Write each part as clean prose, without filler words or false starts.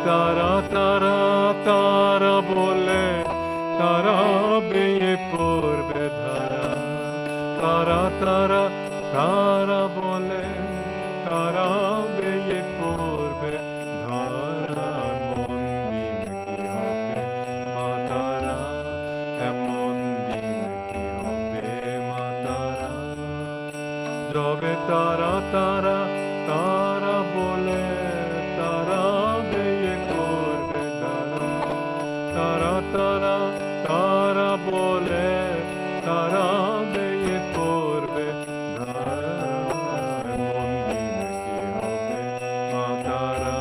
tara tara tara bole tara beye purbe dhara tara tara tara bole tara beye purbe dhara মন দিন কি হবে মা তারা যবে তারা তারা তারা বলে তারা বেয়ে করবে তারা তারা তারা তারা বলে তারা বেয়ে করবে এমন দিন কি হবে মা তারা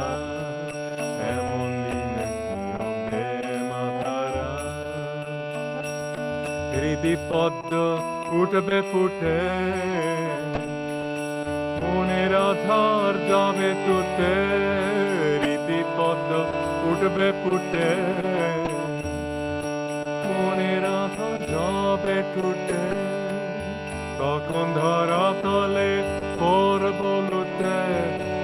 এমন দিন কি হবে মা তারা হৃদি পদ্ম উঠবে ফুটে মনের আধার যাবে টুটে হৃদি পদ্ম উঠবে ফুটে মনের আধার যাবে টুটে তখন ধরা তলে করব লুটে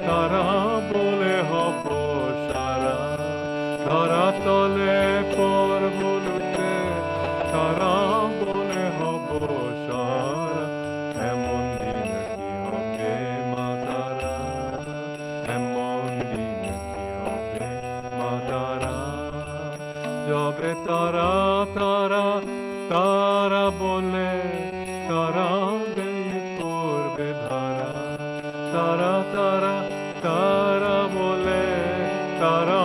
তারা বলে হব সারা ধরা তলে করব লুটে তারা বলে হব সারা এমন দিন কি হবে মা তারা এমন দিন কি হবে মা তারা যবে তারা তারা তারা বলে তারা বেয়ে করবে ধারা তারা তারা তারা বলে তারা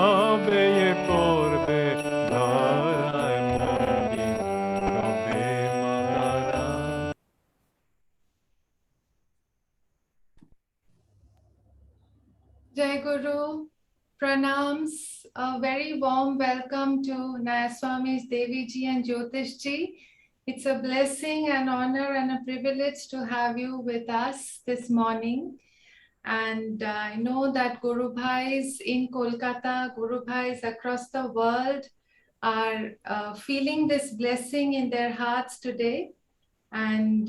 বেয়ে করবে ধারা এমন দিন হবে মা তারা Jai Guru, pranams, a very warm welcome to Nayaswamis Devi ji and Jyotish ji. It's a blessing and honor and a privilege to have you with us this morning. And I know that Guru Bhais in Kolkata, Guru Bhais across the world are feeling this blessing in their hearts today. And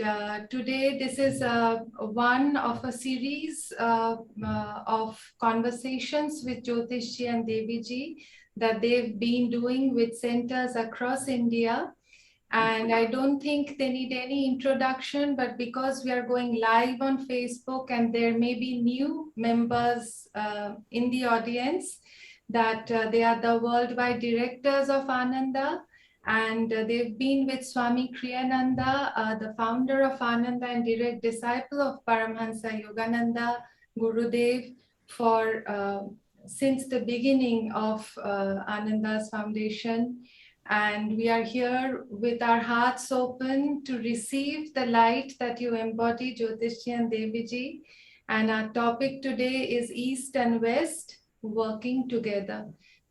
today this is one of a series of conversations with Jyotish ji and Devi ji that they've been doing with centers across India. And I don't think they need any introduction, but because we are going live on Facebook and there may be new members in the audience, that they are the worldwide directors of Ananda. And they've been with Swami Kriyananda, the founder of Ananda and direct disciple of Paramhansa Yogananda, Gurudev, for since the beginning of Ananda's foundation. And we are here with our hearts open to receive the light that you embody, Jyotish ji and Devi ji. And our topic today is East and West working together.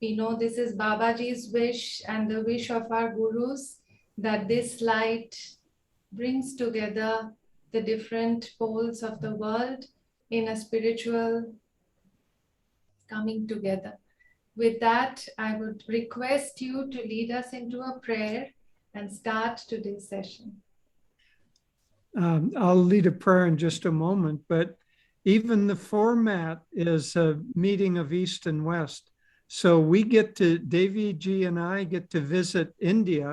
We know this is Babaji's wish and the wish of our gurus, that this light brings together the different poles of the world in a spiritual coming together. With that, I would request you to lead us into a prayer and start today's session. I'll lead a prayer in just a moment, but even the format is a meeting of East and West. So we get to, Devi ji and I get to visit India,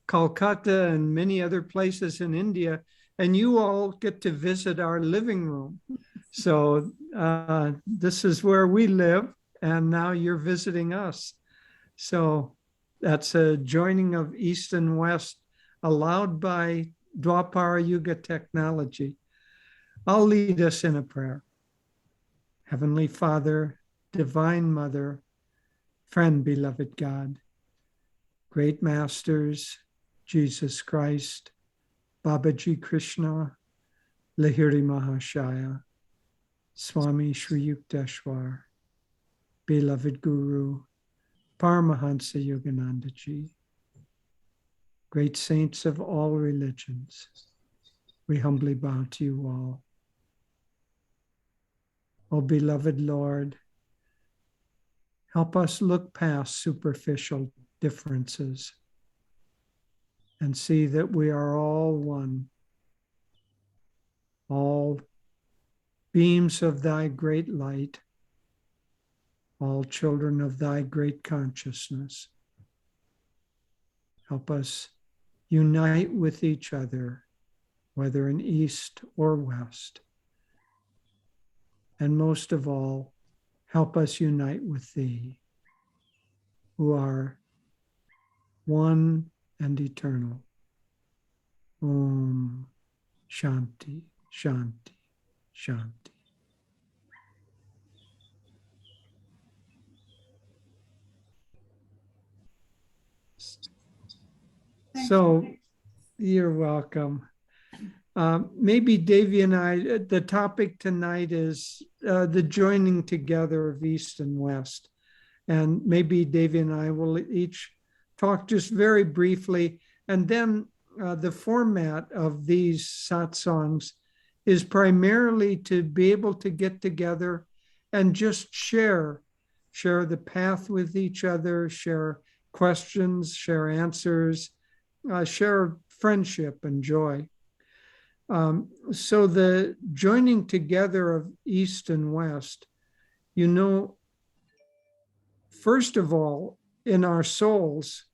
Kolkata and many other places in India, and you all get to visit our living room. So this is where we live, and now you're visiting us. So that's a joining of East and West allowed by Dwapara Yuga technology. I'll lead us in a prayer. Heavenly Father, Divine Mother, friend, beloved God, great masters, Jesus Christ, Babaji Krishna, Lahiri Mahashaya, Swami Shri Yukteswar, beloved Guru, Paramahansa Yogananda ji, great saints of all religions, we humbly bow to you all. O beloved Lord, help us look past superficial differences and see that we are all one, all beams of thy great light, all children of thy great consciousness. Help us unite with each other, whether in East or West. And most of all, help us unite with thee, who are one and eternal. Om Shanti, Shanti, Shanti. So you're welcome. Maybe Devi and I, the topic tonight is the joining together of East and West. And maybe Devi and I will each talk just very briefly. And then the format of these satsangs is primarily to be able to get together and just share the path with each other, share questions, share answers, share friendship and joy. So the joining together of East and West, first of all, in our souls,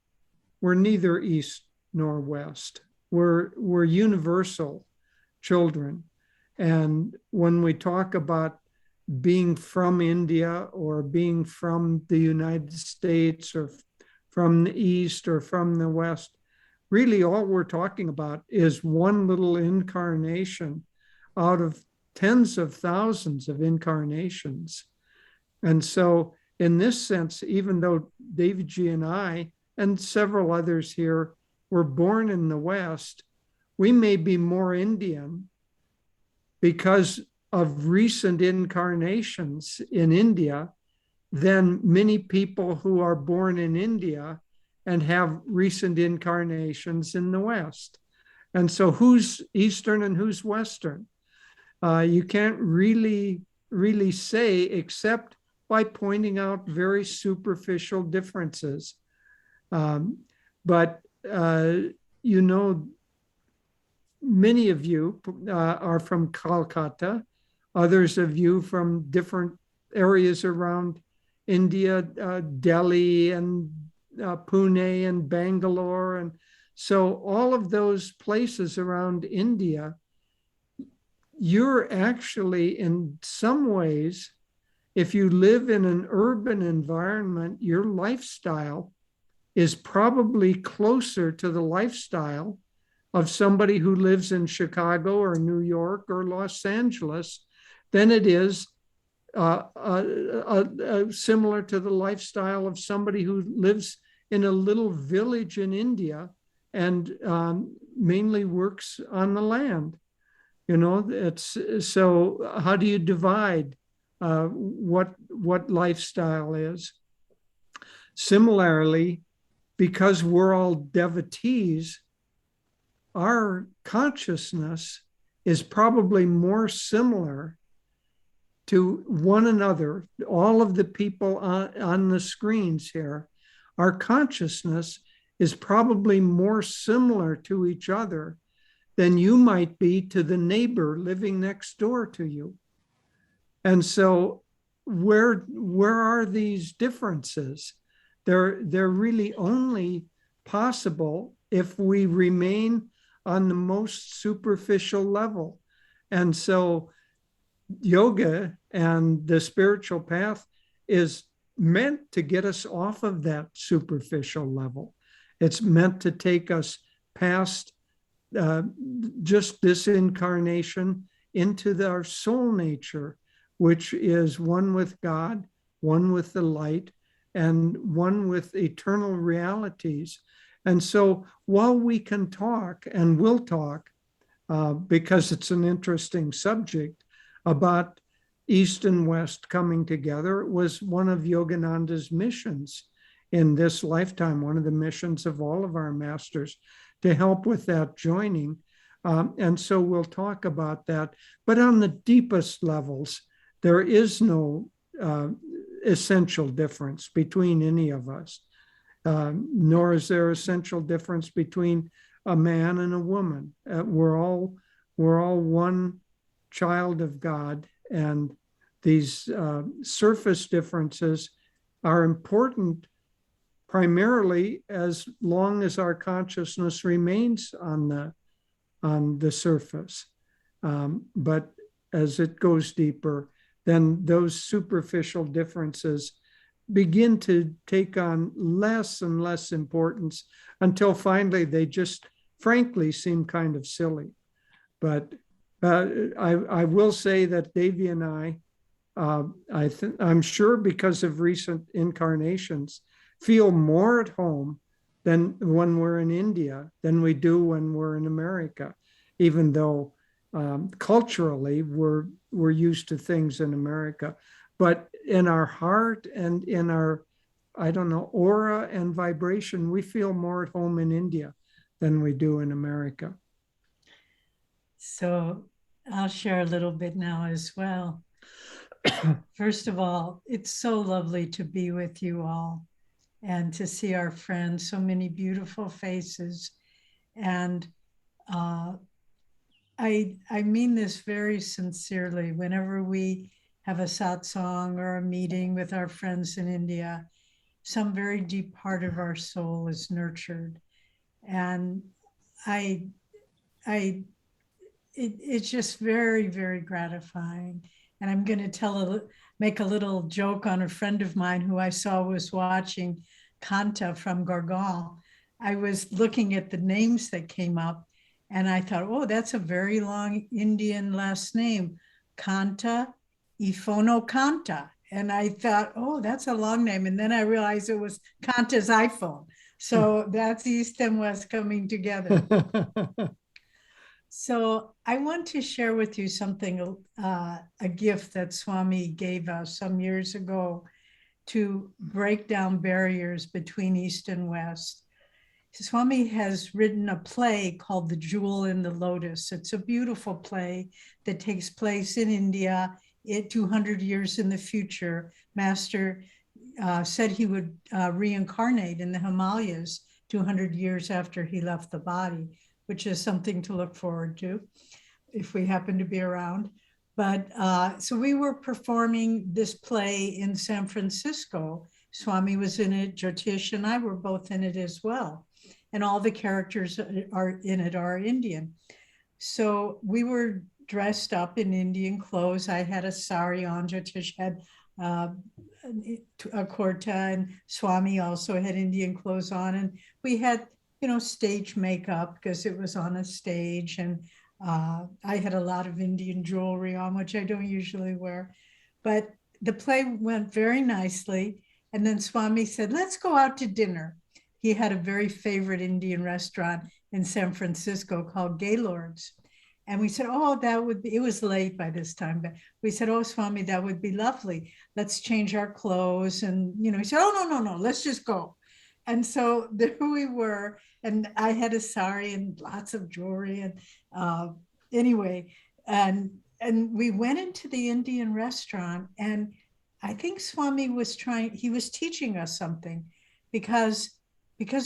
we're neither East nor West. We're universal children. And when we talk about being from India or being from the United States or from the East or from the West, really all we're talking about is one little incarnation out of tens of thousands of incarnations. And so in this sense, even though Davidji and I and several others here were born in the West, we may be more Indian because of recent incarnations in India than many people who are born in India and have recent incarnations in the West. And so who's Eastern and who's Western? You can't really say except by pointing out very superficial differences. But many of you are from Kolkata, others of you from different areas around India, Delhi and Pune and Bangalore. And so all of those places around India, you're actually in some ways, if you live in an urban environment, your lifestyle is probably closer to the lifestyle of somebody who lives in Chicago or New York or Los Angeles than it is similar to the lifestyle of somebody who lives in a little village in India and mainly works on the land. So how do you divide what lifestyle is? Similarly, because we're all devotees, our consciousness is probably more similar to one another. All of the people on the screens here, our consciousness is probably more similar to each other than you might be to the neighbor living next door to you. And so where are these differences? They're really only possible if we remain on the most superficial level. And so yoga and the spiritual path is meant to get us off of that superficial level. It's meant to take us past just this incarnation into our soul nature, which is one with God, one with the light, and one with eternal realities. And so while we can talk and will talk, because it's an interesting subject, about East and West coming together, it was one of Yogananda's missions in this lifetime, one of the missions of all of our masters, to help with that joining. And so we'll talk about that. But on the deepest levels, there is no essential difference between any of us, nor is there essential difference between a man and a woman. We're all one child of God, and these surface differences are important primarily as long as our consciousness remains on the surface. But as it goes deeper, then those superficial differences begin to take on less and less importance until finally they just frankly seem kind of silly. But I will say that Devi and I'm sure because of recent incarnations, feel more at home than when we're in India than we do when we're in America, even though culturally we're used to things in America. But in our heart and in our, I don't know, aura and vibration, we feel more at home in India than we do in America. So I'll share a little bit now as well. First of all, it's so lovely to be with you all and to see our friends, so many beautiful faces. And I mean this very sincerely. Whenever we have a satsang or a meeting with our friends in India, some very deep part of our soul is nurtured. And it's just very, very gratifying. And I'm going to make a little joke on a friend of mine who I saw was watching Kanta from Gargal. I was looking at the names that came up and I thought, oh, that's a very long Indian last name, Kanta Ifono Kanta. And I thought, oh, that's a long name. And then I realized it was Kanta's iPhone. So that's East and West coming together. So I want to share with you something, a gift that Swami gave us some years ago to break down barriers between East and West. Swami has written a play called The Jewel in the Lotus. It's a beautiful play that takes place in India 200 years in the future. Master said he would reincarnate in the Himalayas 200 years after he left the body, which is something to look forward to if we happen to be around. But so we were performing this play in San Francisco. Swami was in it, Jyotish and I were both in it as well. And all the characters are in it are Indian. So we were dressed up in Indian clothes. I had a sari on, Jyotish had a kurta, and Swami also had Indian clothes on. And we had, stage makeup because it was on a stage. And I had a lot of Indian jewelry on, which I don't usually wear. But the play went very nicely. And then Swami said, let's go out to dinner. He had a very favorite Indian restaurant in San Francisco called Gaylord's. And we said, oh, that would be, it was late by this time, but we said, oh, Swami, that would be lovely. Let's change our clothes. And, he said, oh, no, let's just go. And so there we were. And I had a sari and lots of jewelry. And anyway, and we went into the Indian restaurant. And I think Swami was teaching us something because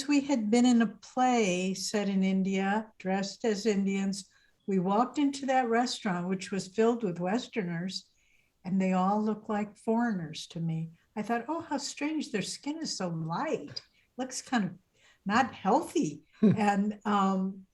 we had been in a play set in India, dressed as Indians. We walked into that restaurant, which was filled with Westerners, and they all looked like foreigners to me. I thought, oh, how strange. Their skin is so light. Looks kind of not healthy. And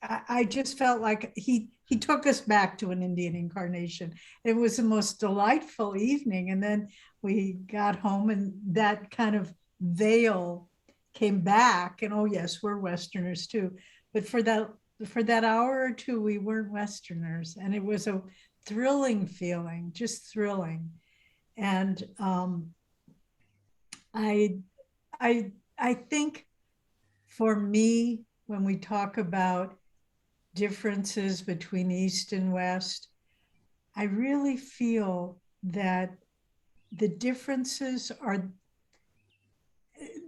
I just felt like he took us back to an Indian incarnation. It was the most delightful evening. And then we got home and that kind of veil came back. And oh, yes, we're Westerners too. But for that hour or two, we weren't Westerners. And it was a thrilling feeling, just thrilling. And I think for me, when we talk about differences between East and West, I really feel that the differences are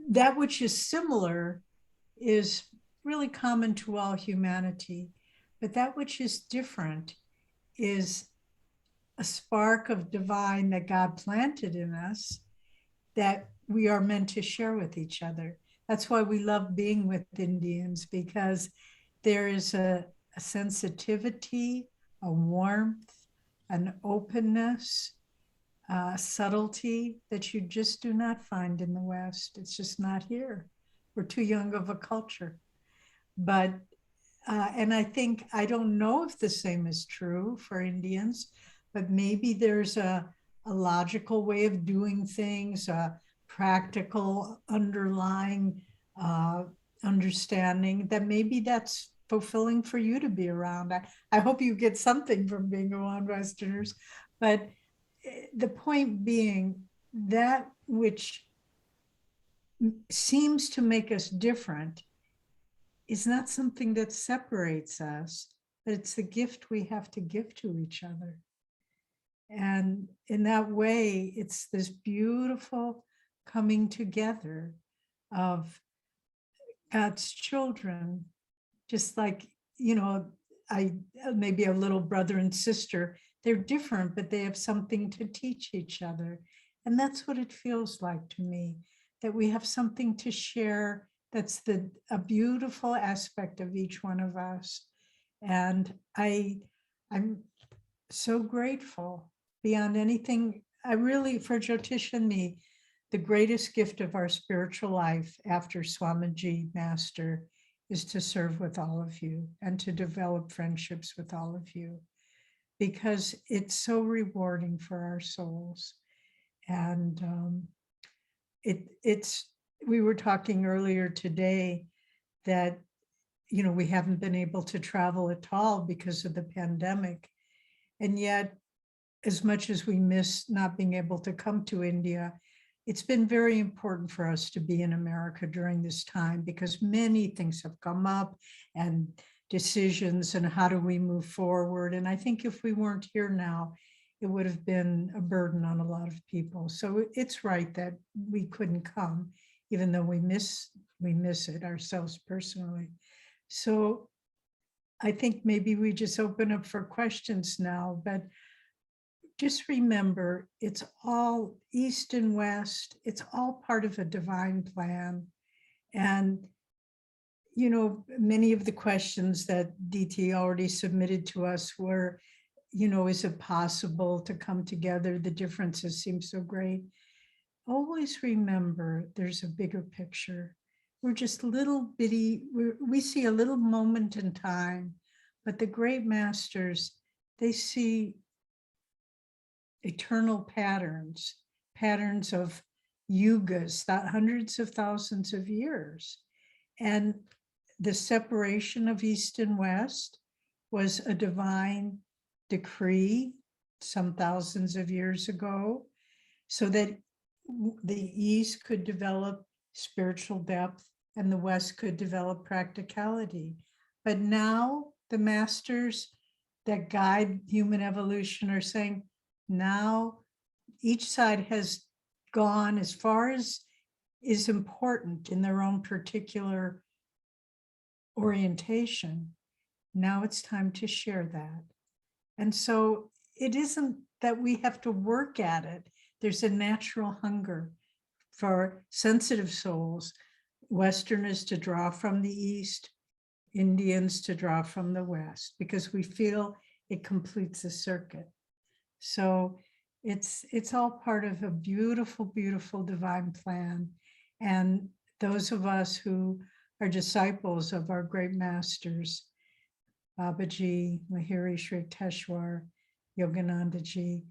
that which is similar is really common to all humanity, but that which is different is a spark of divine that God planted in us that we are meant to share with each other. That's why we love being with Indians, because there is a sensitivity, a warmth, an openness, subtlety that you just do not find in the West. It's just not here. We're too young of a culture. But, and I think, I don't know if the same is true for Indians, but maybe there's a logical way of doing things, a practical underlying understanding that maybe that's fulfilling for you to be around. I hope you get something from being around Westerners, but the point being that which seems to make us different is not something that separates us, but it's the gift we have to give to each other. And in that way, it's this beautiful coming together of God's children, just like, you know, I maybe a little brother and sister, they're different, but they have something to teach each other. And that's what it feels like to me, that we have something to share. That's a beautiful aspect of each one of us. And I'm so grateful beyond anything. I really, for Jyotish and me, the greatest gift of our spiritual life after Swamiji Master is to serve with all of you and to develop friendships with all of you, because it's so rewarding for our souls. And we were talking earlier today that, you know, we haven't been able to travel at all because of the pandemic. And yet, as much as we miss not being able to come to India, it's been very important for us to be in America during this time, because many things have come up and decisions and how do we move forward. And I think if we weren't here now, it would have been a burden on a lot of people. So it's right that we couldn't come, even though we miss it ourselves personally. So I think maybe we just open up for questions now, but just remember, it's all East and West. It's all part of a divine plan. And, you know, many of the questions that DT already submitted to us were, you know, is it possible to come together? The differences seem so great. Always remember there's a bigger picture. We're just little bitty, we see a little moment in time, but the great masters, they see eternal patterns of yugas, that hundreds of thousands of years. And the separation of East and West was a divine decree some thousands of years ago, so that the East could develop spiritual depth and the West could develop practicality. But now the masters that guide human evolution are saying, now each side has gone as far as is important in their own particular orientation. Now it's time to share that. And so it isn't that we have to work at it. There's a natural hunger for sensitive souls, Westerners to draw from the East, Indians to draw from the West, because we feel it completes the circuit. So it's all part of a beautiful, beautiful divine plan. And those of us who are disciples of our great masters, Babaji, Lahiri Sri Yukteswar, Yogananda Ji,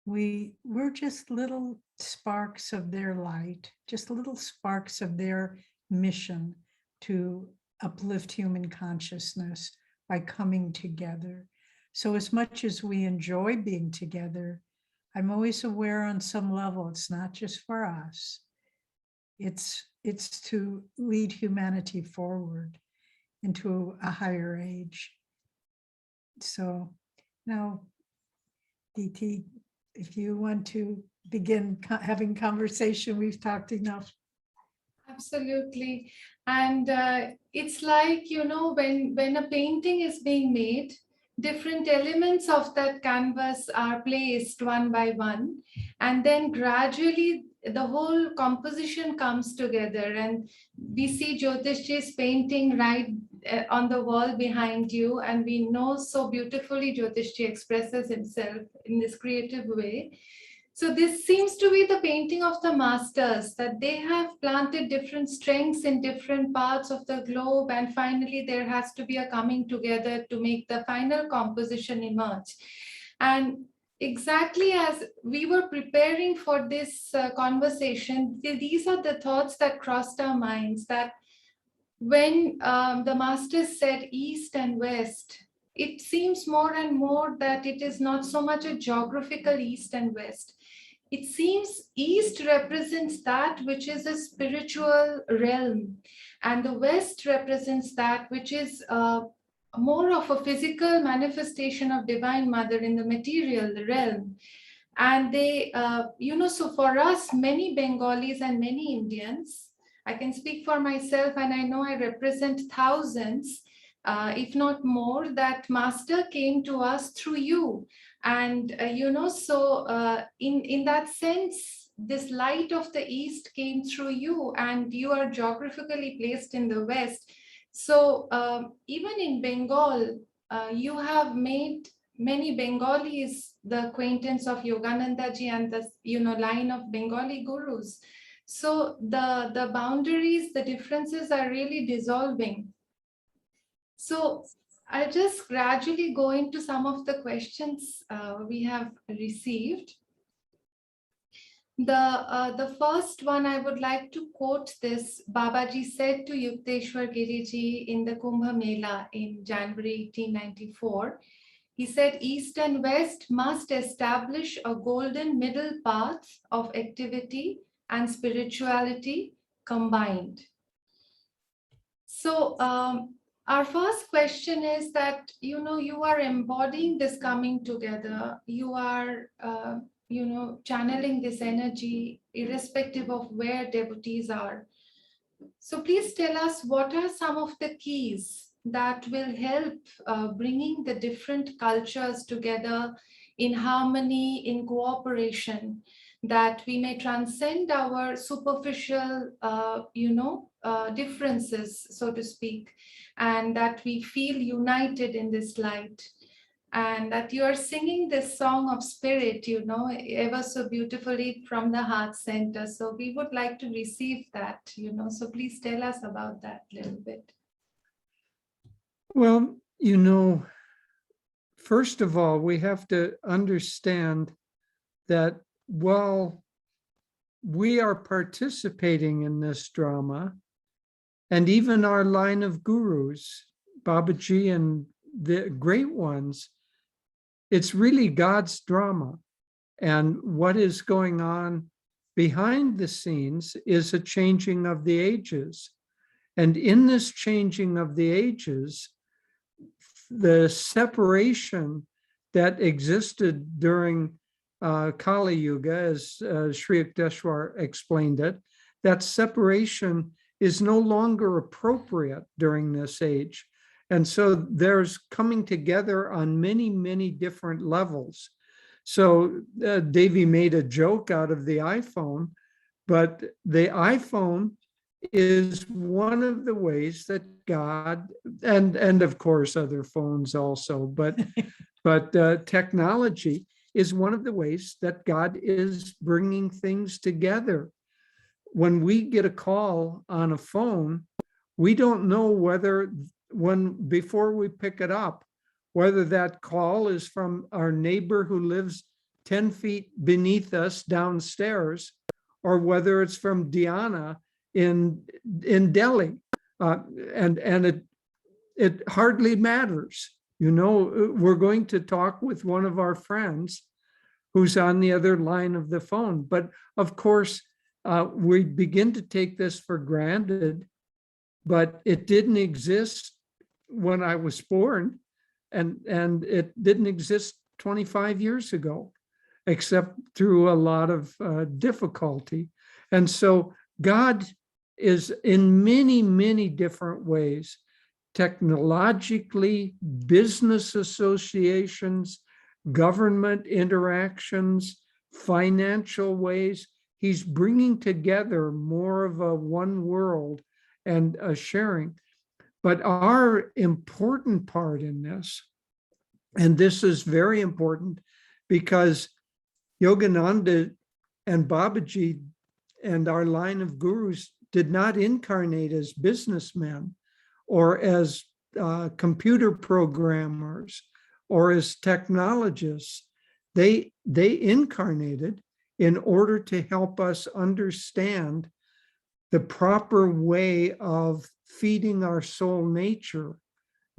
we're just little sparks of their light, just little sparks of their mission to uplift human consciousness by coming together. So as much as we enjoy being together, I'm always aware on some level, it's not just for us. It's to lead humanity forward into a higher age. So now, DT, if you want to begin having conversation, we've talked enough. Absolutely. And it's like, you know, when a painting is being made, different elements of that canvas are placed one by one, and then gradually the whole composition comes together, and we see Jyotishji's painting right on the wall behind you, and we know so beautifully Jyotishji expresses himself in this creative way. So this seems to be the painting of the masters, that they have planted different strengths in different parts of the globe, and finally there has to be a coming together to make the final composition emerge. And exactly as we were preparing for this conversation, these are the thoughts that crossed our minds, that when the masters said East and West, it seems more and more that it is not so much a geographical East and West. It seems East represents that which is a spiritual realm, and the West represents that which is more of a physical manifestation of Divine Mother in the material realm. And they, so for us, many Bengalis and many Indians, I can speak for myself, and I know I represent thousands, if not more, that Master came to us through you. And, in that sense, this light of the East came through you, and you are geographically placed in the West. So even in Bengal, you have made many Bengalis the acquaintance of Yogananda ji and the line of Bengali gurus. So the boundaries, the differences are really dissolving. So I'll just gradually go into some of the questions we have received. The first one, I would like to quote this. Babaji said to Yukteswar Giri ji in the Kumbha Mela in January 1894, he said, East and West must establish a golden middle path of activity and spirituality combined. So our first question is that, you are embodying this coming together. You are, channeling this energy irrespective of where devotees are. So please tell us, what are some of the keys that will help bringing the different cultures together in harmony, in cooperation, that we may transcend our superficial, differences, so to speak, and that we feel united in this light, and that you are singing this song of spirit, ever so beautifully from the heart center. So we would like to receive that, so please tell us about that a little bit. Well, first of all, we have to understand that while we are participating in this drama, and even our line of gurus, Babaji and the great ones, it's really God's drama. And what is going on behind the scenes is a changing of the ages. And in this changing of the ages, the separation that existed during Kali Yuga, as Sri Yukteswar explained it, that separation is no longer appropriate during this age. And so there's coming together on many, many different levels. So Devi made a joke out of the iPhone, but the iPhone is one of the ways that God, and of course other phones also, but technology is one of the ways that God is bringing things together. When we get a call on a phone, we don't know before we pick it up, whether that call is from our neighbor who lives 10 feet beneath us downstairs, or whether it's from Diana in Delhi, and it hardly matters. We're going to talk with one of our friends who's on the other line of the phone. But of course, we begin to take this for granted, but it didn't exist when I was born, and it didn't exist 25 years ago, except through a lot of difficulty. And so God is in many, many different ways, technologically, business associations, government interactions, financial ways. He's bringing together more of a one world and a sharing. But our important part in this, and this is very important, because Yogananda and Babaji and our line of gurus did not incarnate as businessmen or as computer programmers or as technologists. They incarnated in order to help us understand the proper way of feeding our soul nature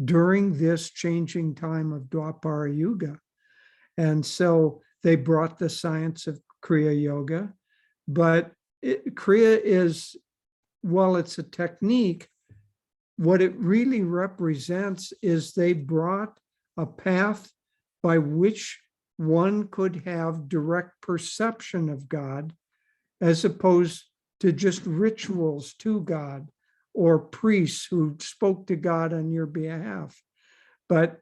during this changing time of Dwapara Yuga. And so they brought the science of Kriya Yoga, but Kriya is, while it's a technique, what it really represents is they brought a path by which one could have direct perception of God, as opposed to just rituals to God or priests who spoke to God on your behalf. But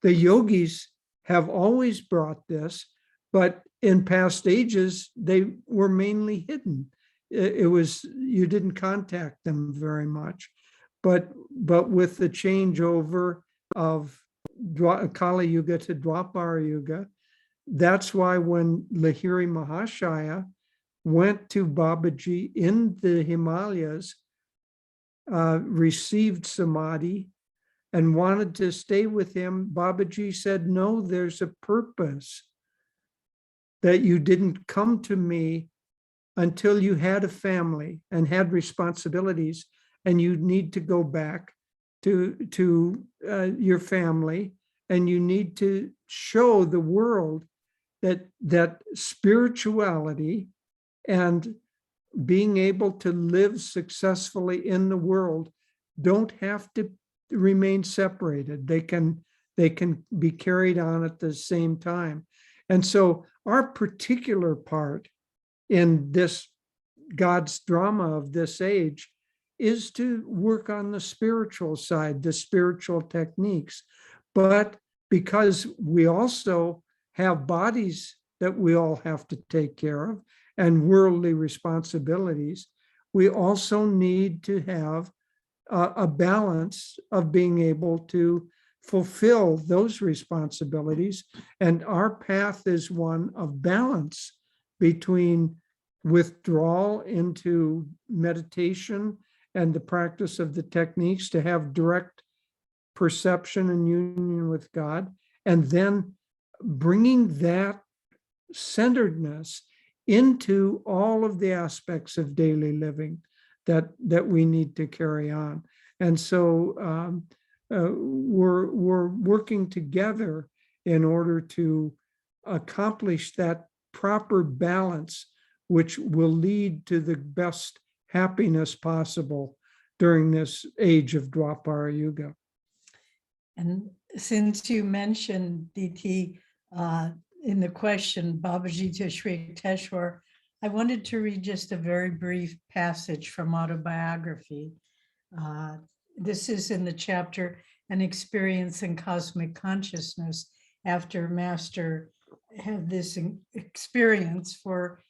the yogis have always brought this, but in past ages, they were mainly hidden. It was, you didn't contact them very much. But with the changeover of Kali Yuga to Dwapara Yuga, that's why when Lahiri Mahashaya went to Babaji in the Himalayas, received Samadhi, and wanted to stay with him, Babaji said, no, there's a purpose, that you didn't come to me until you had a family and had responsibilities, and you need to go back to your family, and you need to show the world that spirituality and being able to live successfully in the world don't have to remain separated. They can be carried on at the same time. And so our particular part in this God's drama of this age is to work on the spiritual side, the spiritual techniques. But because we also have bodies that we all have to take care of and worldly responsibilities, we also need to have a balance of being able to fulfill those responsibilities. And our path is one of balance between withdrawal into meditation and the practice of the techniques to have direct perception and union with God, and then bringing that centeredness into all of the aspects of daily living that we need to carry on. And so we're working together in order to accomplish that proper balance, which will lead to the best happiness possible during this age of Dwapara Yuga. And since you mentioned, DT, in the question, Babaji to Sri Yukteswar, I wanted to read just a very brief passage from autobiography. This is in the chapter, An Experience in Cosmic Consciousness, after Master had this experience for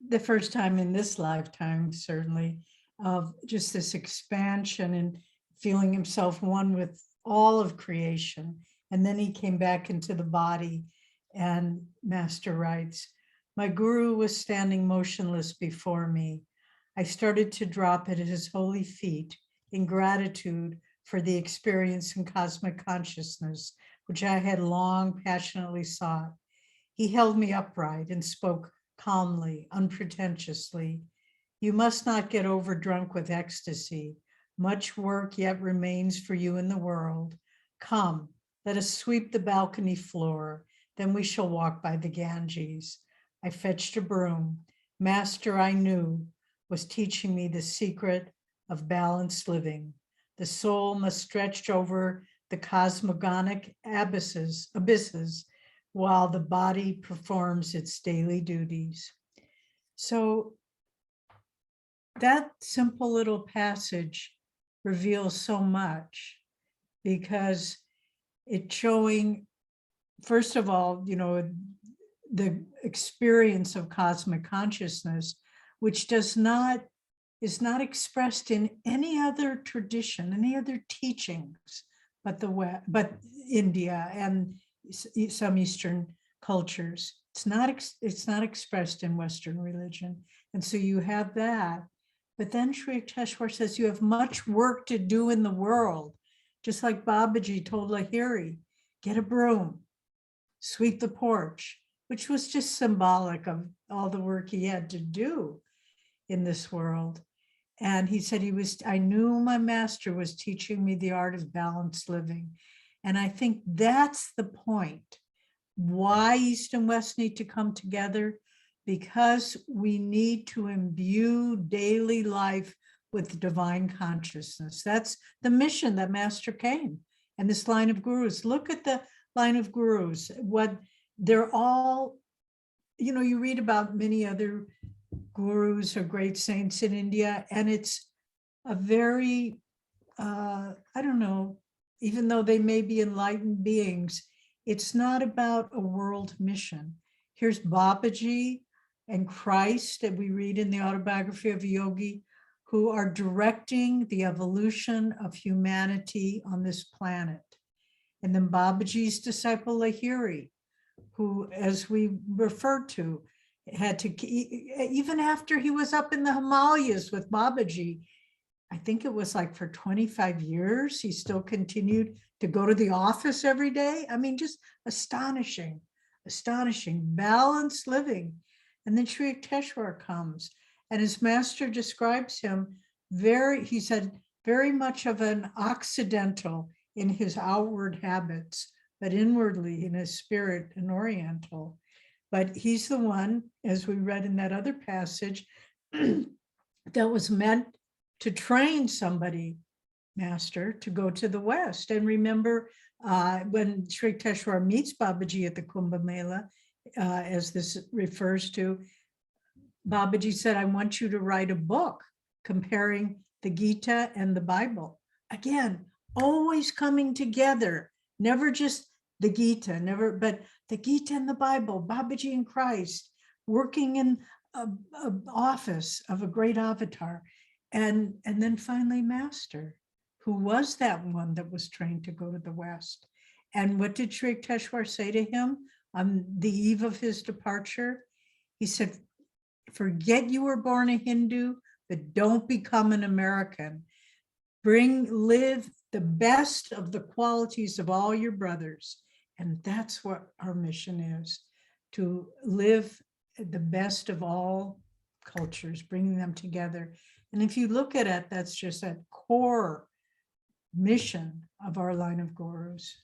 the first time in this lifetime, certainly, of just this expansion and feeling himself one with all of creation. And then he came back into the body, and Master writes, my guru was standing motionless before me. I started to drop at his holy feet in gratitude for the experience in cosmic consciousness, which I had long passionately sought. He held me upright and spoke calmly, unpretentiously. You must not get overdrunk with ecstasy. Much work yet remains for you in the world. Come, let us sweep the balcony floor, then we shall walk by the Ganges. I fetched a broom. Master, I knew, was teaching me the secret of balanced living. The soul must stretch over the cosmogonic abysses while the body performs its daily duties. So that simple little passage reveals so much, because it's showing, first of all, the experience of cosmic consciousness, which is not expressed in any other tradition, any other teachings, but India and some Eastern cultures. It's not expressed in Western religion. And so you have that. But then Sri Yukteswar says you have much work to do in the world. Just like Babaji told Lahiri, get a broom, sweep the porch, which was just symbolic of all the work he had to do in this world. And he said I knew my master was teaching me the art of balanced living. And I think that's the point. Why East and West need to come together? Because we need to imbue daily life with divine consciousness. That's the mission that Master came. And this line of gurus, look at the line of gurus, what they're all, you read about many other gurus or great saints in India, and it's a very, I don't know, even though they may be enlightened beings, it's not about a world mission. Here's Babaji and Christ that we read in the autobiography of a yogi, who are directing the evolution of humanity on this planet. And then Babaji's disciple Lahiri, who, as we referred to, had to, even after he was up in the Himalayas with Babaji, I think it was like for 25 years, he still continued to go to the office every day. I mean, just astonishing, balanced living. And then Sri Yukteswar comes, and his master describes him he said, very much of an Occidental in his outward habits, but inwardly in his spirit, an Oriental. But he's the one, as we read in that other passage, that was meant to train somebody, master, to go to the West. And remember, when Sri Yukteswar meets Babaji at the kumbha mela, as this refers to, Babaji said, I want you to write a book comparing the Gita and the Bible. Again, always coming together, never just the Gita, but the Gita and the Bible, Babaji and Christ, working in an office of a great avatar. And then finally Master, who was that one that was trained to go to the West. And what did Sri Yukteswar say to him on the eve of his departure? He said, forget you were born a Hindu, but don't become an American. Live the best of the qualities of all your brothers. And that's what our mission is, to live the best of all cultures, bringing them together. And if you look at it, that's just that core mission of our line of gurus.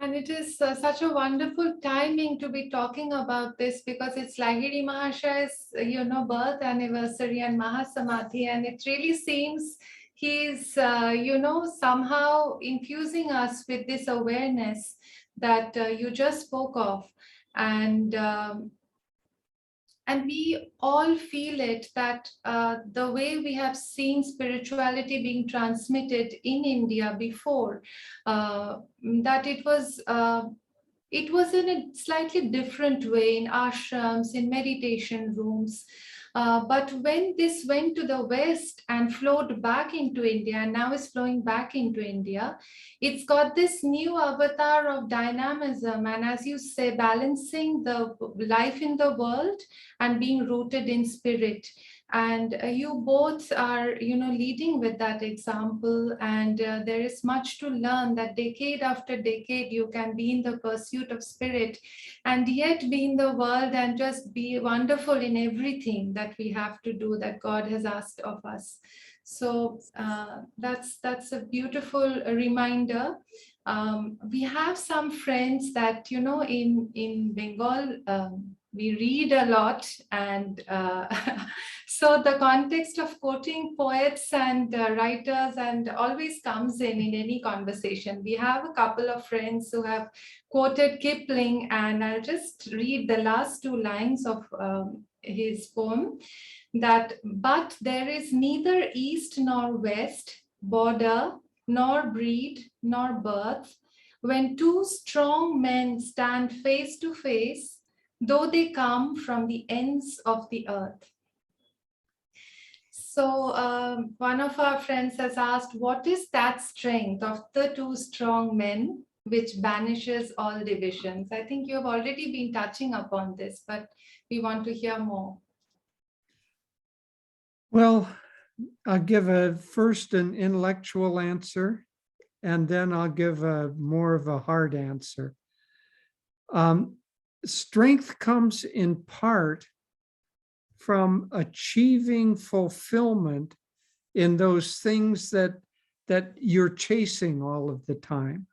And it is such a wonderful timing to be talking about this, because it's Lahiri Mahashaya's, birth anniversary and Mahasamadhi, and it really seems he's, somehow infusing us with this awareness that you just spoke of. And we all feel it, that the way we have seen spirituality being transmitted in India before, that it was in a slightly different way in ashrams, in meditation rooms. But when this went to the West and flowed back into India, and now is flowing back into India, it's got this new avatar of dynamism. And as you say, balancing the life in the world and being rooted in spirit. And you both are, leading with that example. And there is much to learn, that decade after decade, you can be in the pursuit of spirit and yet be in the world and just be wonderful in everything that we have to do, that God has asked of us. So that's a beautiful reminder. We have some friends that, in Bengal, we read a lot, and so the context of quoting poets and writers and always comes in any conversation. We have a couple of friends who have quoted Kipling, and I'll just read the last two lines of his poem, that but there is neither east nor west, border nor breed nor birth, when two strong men stand face to face, though they come from the ends of the earth. So one of our friends has asked, what is that strength of the two strong men which banishes all divisions. I think you have already been touching upon this, but we want to hear more. Well, I'll give first an intellectual answer, and then I'll give a more of a hard answer. Strength comes in part from achieving fulfillment in those things that you're chasing all of the time.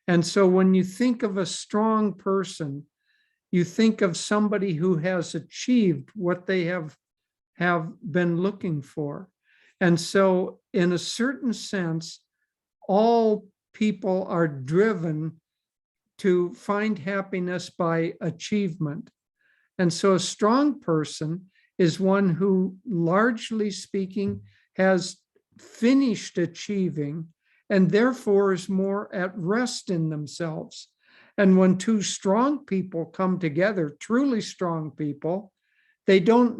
And so when you think of a strong person, you think of somebody who has achieved what they have been looking for. And so in a certain sense, all people are driven to find happiness by achievement. And so a strong person is one who, largely speaking, has finished achieving and therefore is more at rest in themselves. And when two strong people come together, truly strong people, they don't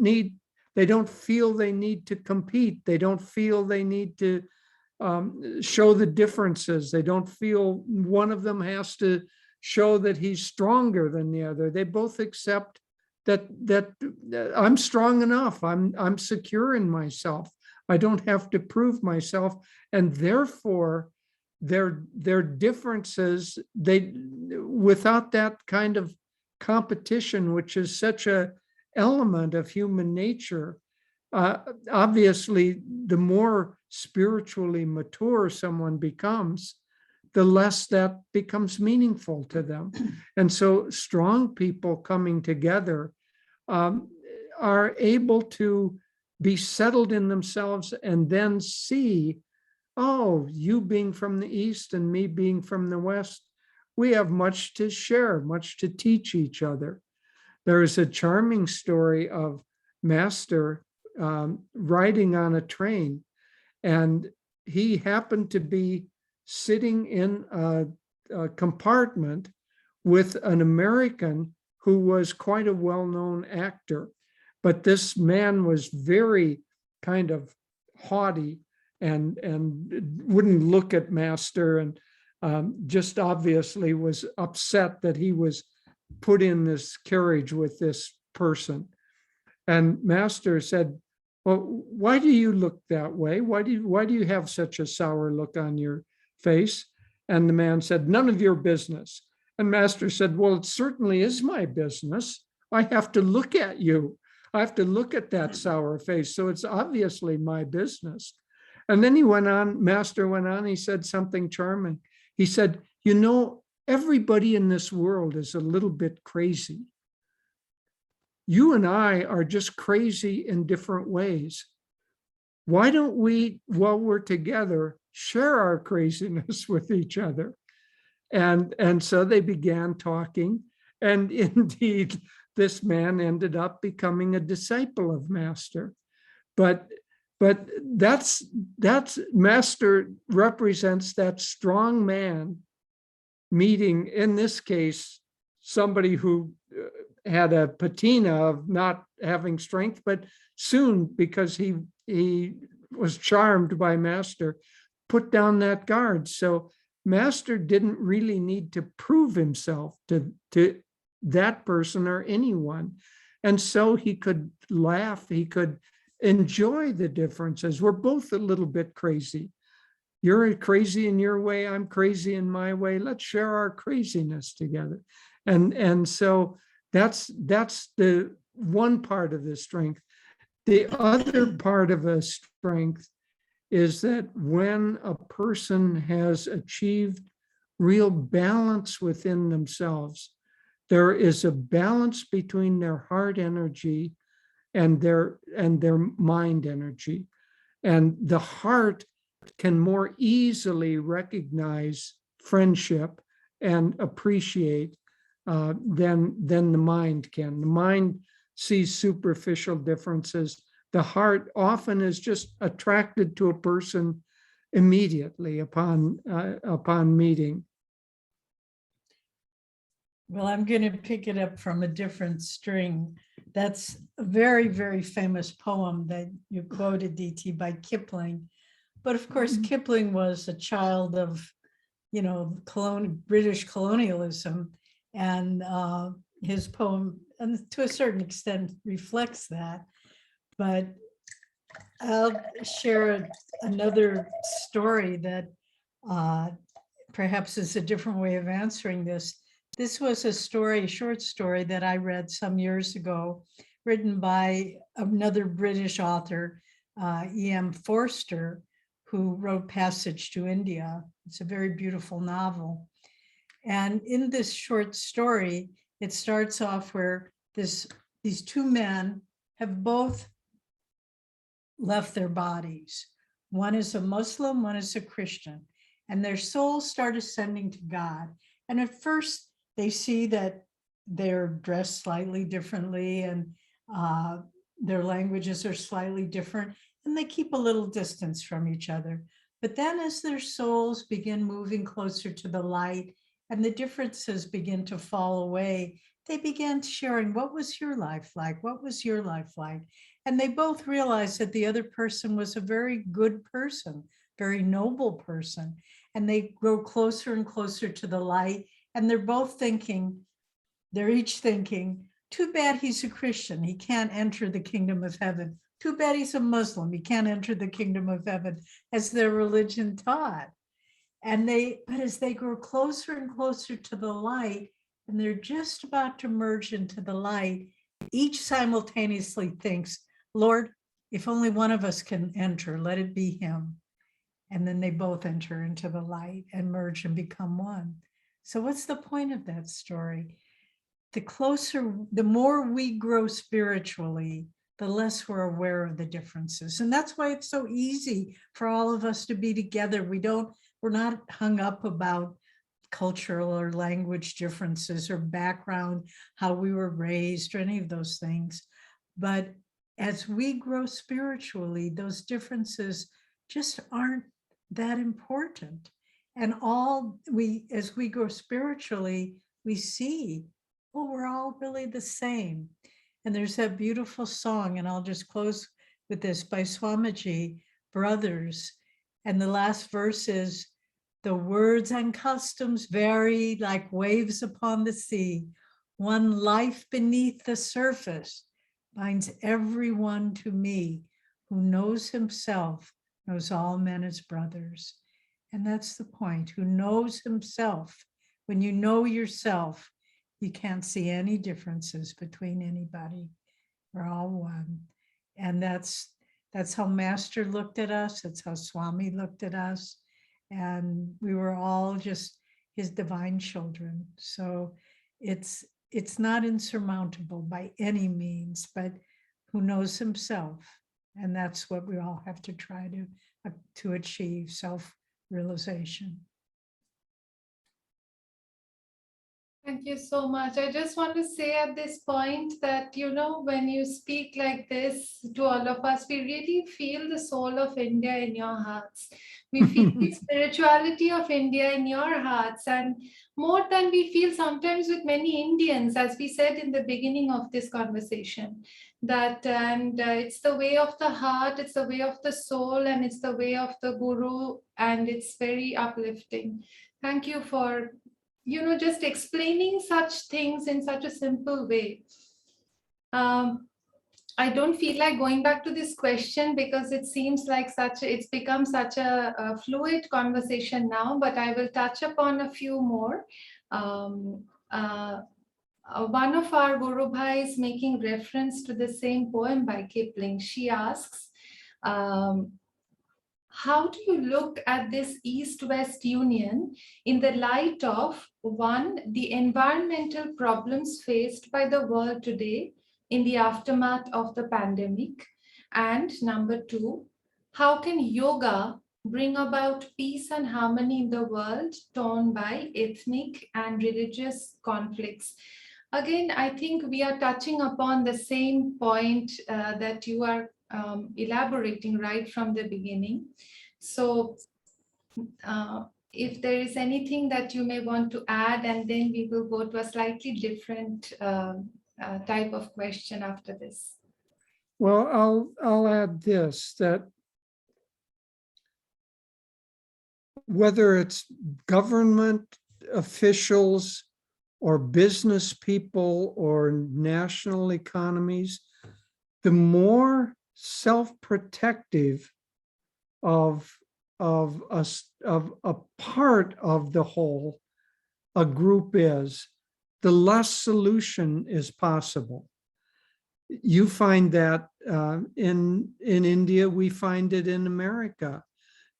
feel they need to compete. They don't feel they need to show the differences. They don't feel one of them has to show that he's stronger than the other. They both accept that I'm strong enough. I'm secure in myself. I don't have to prove myself, and therefore their differences, without that kind of competition, which is such a element of human nature. Obviously, the more spiritually mature someone becomes, the less that becomes meaningful to them. And so strong people coming together are able to be settled in themselves and then see, oh, you being from the East and me being from the West, we have much to share, much to teach each other. There is a charming story of Master riding on a train, and he happened to be sitting in a compartment with an American who was quite a well-known actor. But this man was very kind of haughty and wouldn't look at Master, and just obviously was upset that he was put in this carriage with this person. And Master said, well, why do you look that way? Why do you have such a sour look on your face? And the man said, none of your business. And Master said, well, it certainly is my business. I have to look at you. I have to look at that sour face. So it's obviously my business. And then he went on, Master went on, he said something charming. He said, you know, everybody in this world is a little bit crazy. You and I are just crazy in different ways. Why don't we, while we're together, share our craziness with each other? And so they began talking. And indeed, this man ended up becoming a disciple of Master. But that's Master represents that strong man meeting, in this case, somebody who had a patina of not having strength, but soon, because he was charmed by Master, put down that guard. So Master didn't really need to prove himself to that person or anyone. And so he could laugh, he could enjoy the differences. We're both a little bit crazy. You're crazy in your way, I'm crazy in my way. Let's share our craziness together. And so that's the one part of the strength. The other part of a strength is that when a person has achieved real balance within themselves, there is a balance between their heart energy and their mind energy. And the heart can more easily recognize friendship and appreciate than the mind can. The mind sees superficial differences. The heart often is just attracted to a person immediately upon meeting. Well, I'm going to pick it up from a different string. That's a very, very famous poem that you quoted, DT, by Kipling. But of course, Kipling was a child of British colonialism, and his poem, and to a certain extent, reflects that. But I'll share another story that perhaps is a different way of answering this. This was a short story that I read some years ago, written by another British author, E.M. Forster, who wrote Passage to India. It's a very beautiful novel. And in this short story, it starts off where these two men have both left their bodies. One is a Muslim, one is a Christian, and their souls start ascending to God. And at first they see that they're dressed slightly differently, and their languages are slightly different, and they keep a little distance from each other. But then as their souls begin moving closer to the light and the differences begin to fall away, they began sharing, what was your life like? What was your life like? And they both realized that the other person was a very good person, very noble person. And they grow closer and closer to the light. And they're each thinking, too bad he's a Christian. He can't enter the kingdom of heaven. Too bad he's a Muslim. He can't enter the kingdom of heaven, as their religion taught. But as they grow closer and closer to the light, and they're just about to merge into the light, each simultaneously thinks, Lord, if only one of us can enter, let it be him. And then they both enter into the light and merge and become one. So what's the point of that story? The more we grow spiritually, the less we're aware of the differences. And that's why it's so easy for all of us to be together. We're not hung up about cultural or language differences or background, how we were raised, or any of those things. But as we grow spiritually, those differences just aren't that important. And as we grow spiritually, we see, oh, we're all really the same. And there's that beautiful song, and I'll just close with this, by Swamiji, Brothers. And the last verse is, the words and customs vary like waves upon the sea. One life beneath the surface binds everyone to me. Who knows himself knows all men as brothers. And that's the point, who knows himself. When you know yourself, you can't see any differences between anybody. We're all one. And that's how Master looked at us. That's how Swami looked at us. And we were all just his divine children. So it's not insurmountable by any means, but who knows himself. And that's what we all have to try to achieve, self-realization. Thank you so much. I just want to say at this point that, when you speak like this to all of us, we really feel the soul of India in your hearts. We feel the spirituality of India in your hearts, and more than we feel sometimes with many Indians, as we said in the beginning of this conversation, it's the way of the heart, it's the way of the soul, and it's the way of the Guru, and it's very uplifting. Thank you for just explaining such things in such a simple way. I don't feel like going back to this question because it seems like it's become such a fluid conversation now, but I will touch upon a few more. One of our Guru Bhai is making reference to the same poem by Kipling. She asks, how do you look at this East-West union in the light of, one, the environmental problems faced by the world today in the aftermath of the pandemic? And number two, how can yoga bring about peace and harmony in the world torn by ethnic and religious conflicts? Again, I think we are touching upon the same point that you are elaborating right from the beginning. So if there is anything that you may want to add, and then we will go to a slightly different type of question after this. Well, I'll add this, that whether it's government officials or business people or national economies, the more self-protective of a part of the whole a group is, the less solution is possible. You find that in India, we find it in America,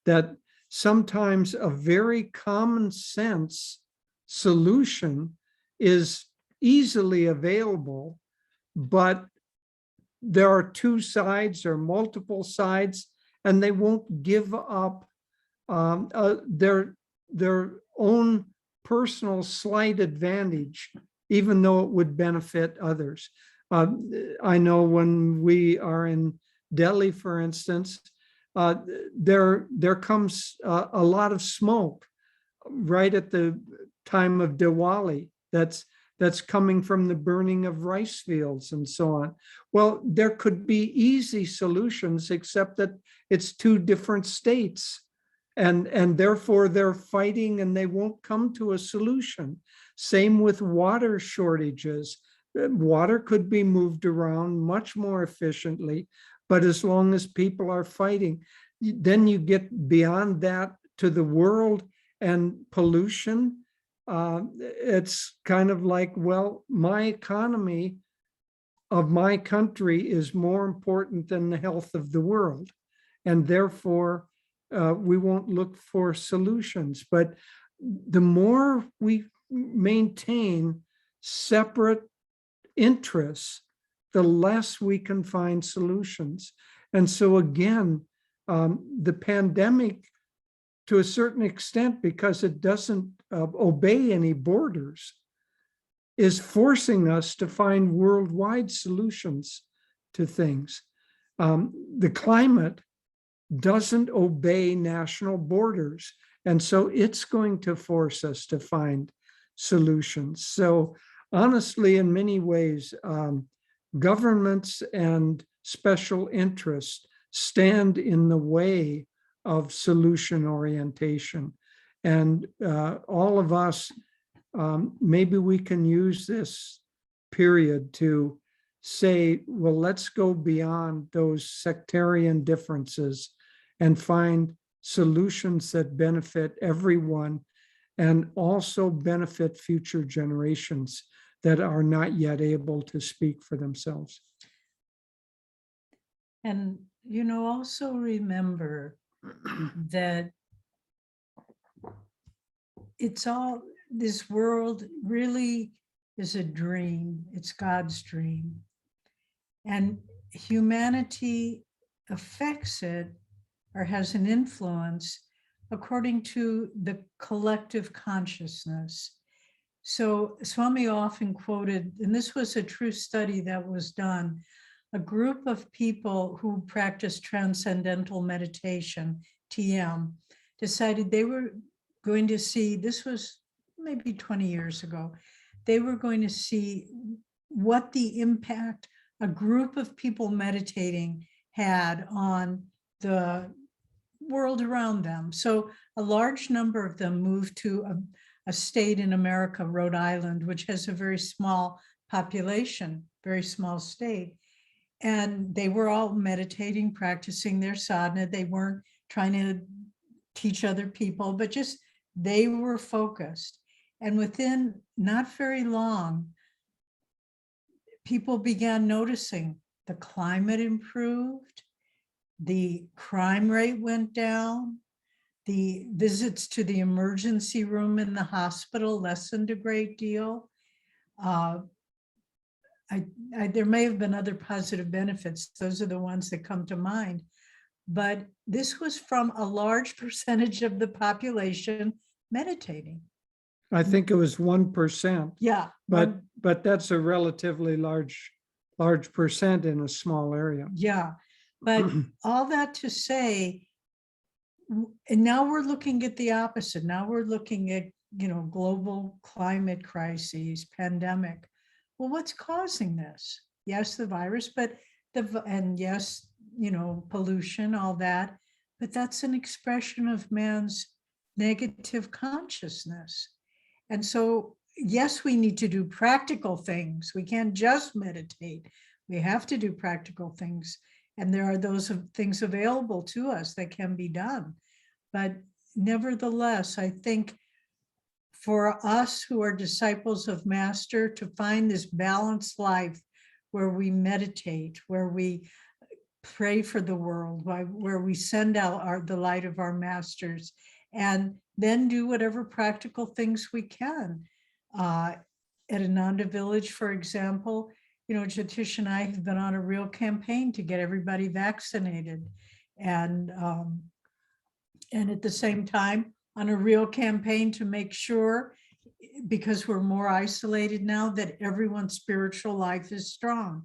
that sometimes a very common sense solution is easily available, but there are two sides or multiple sides, and they won't give up their own personal slight advantage, even though it would benefit others. I know when we are in Delhi, for instance, there comes a lot of smoke right at the time of Diwali. That's coming from the burning of rice fields and so on. Well, there could be easy solutions, except that it's two different states. And therefore they're fighting and they won't come to a solution. Same with water shortages. Water could be moved around much more efficiently, but as long as people are fighting, then you get beyond that to the world and pollution. It's kind of like, well, my economy of my country is more important than the health of the world. And therefore, we won't look for solutions. But the more we maintain separate interests, the less we can find solutions. And so again, the pandemic, to a certain extent, because it doesn't obey any borders, is forcing us to find worldwide solutions to things. The climate doesn't obey national borders, and so it's going to force us to find solutions. So honestly, in many ways, governments and special interests stand in the way of solution orientation. And all of us, maybe we can use this period to say, well, let's go beyond those sectarian differences and find solutions that benefit everyone and also benefit future generations that are not yet able to speak for themselves. And, you know, also remember that it's all, this world really is a dream. It's God's dream. And humanity affects it or has an influence according to the collective consciousness. So Swami often quoted, and this was a true study that was done, a group of people who practiced transcendental meditation, TM, decided they were going to see, this was maybe 20 years ago, they were going to see what the impact a group of people meditating had on the world around them. So a large number of them moved to a state in America, Rhode Island, which has a very small population, very small state. And they were all meditating, practicing their sadhana. They weren't trying to teach other people, but just they were focused. And within not very long, people began noticing the climate improved, the crime rate went down, the visits to the emergency room in the hospital lessened a great deal. There may have been other positive benefits. Those are the ones that come to mind. But this was from a large percentage of the population meditating. I think it was 1%. Yeah. But that's a relatively large percent in a small area. Yeah. But all that to say, and now we're looking at the opposite. Now we're looking at, you know, global climate crises, pandemic. Well, what's causing this? Yes, the virus, and yes, you know, pollution, all that, but that's an expression of man's negative consciousness. And so, yes, we need to do practical things. We can't just meditate. We have to do practical things. And there are those things available to us that can be done. But nevertheless, I think for us who are disciples of Master to find this balanced life where we meditate, where we pray for the world, where we send out the light of our masters, and then do whatever practical things we can. At Ananda Village, for example, Jyotish and I have been on a real campaign to get everybody vaccinated. And at the same time, on a real campaign to make sure, because we're more isolated now, that everyone's spiritual life is strong.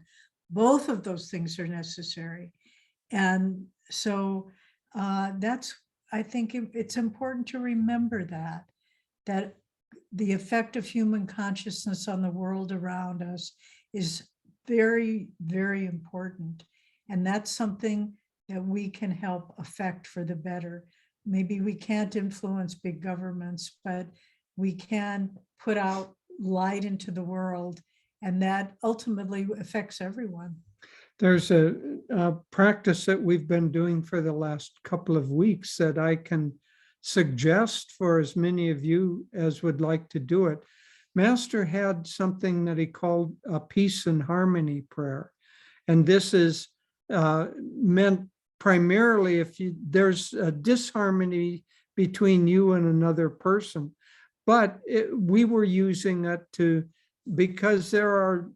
Both of those things are necessary. And so I think it's important to remember that the effect of human consciousness on the world around us is very, very important. And that's something that we can help affect for the better. Maybe we can't influence big governments, but we can put out light into the world, and that ultimately affects everyone. There's a practice that we've been doing for the last couple of weeks that I can suggest for as many of you as would like to do it. Master had something that he called a peace and harmony prayer. And this is meant primarily if there's a disharmony between you and another person. But we were using it because there are,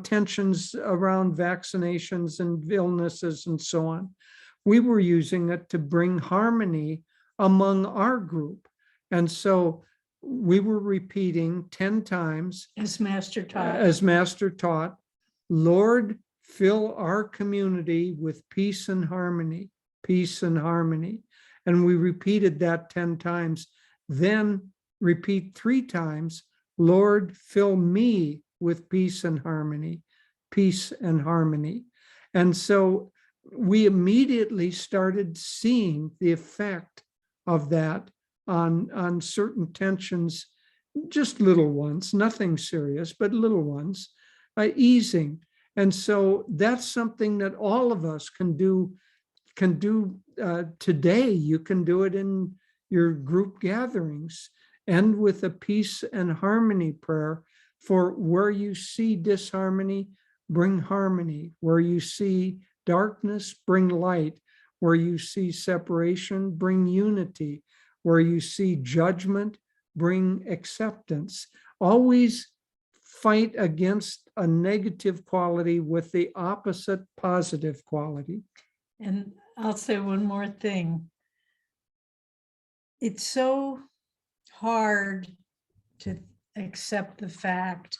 tensions around vaccinations and illnesses and so on. We were using it to bring harmony among our group. And so we were repeating 10 times. As Master taught. Lord, fill our community with peace and harmony, peace and harmony. And we repeated that 10 times. Then repeat 3 times, Lord, fill me with peace and harmony, peace and harmony. And so we immediately started seeing the effect of that on certain tensions, just little ones, nothing serious, but little ones, easing. And so that's something that all of us can do today. You can do it in your group gatherings. End with a peace and harmony prayer for where you see disharmony, bring harmony. Where you see darkness, bring light. Where you see separation, bring unity. Where you see judgment, bring acceptance. Always fight against a negative quality with the opposite positive quality. And I'll say one more thing. It's so hard to accept the fact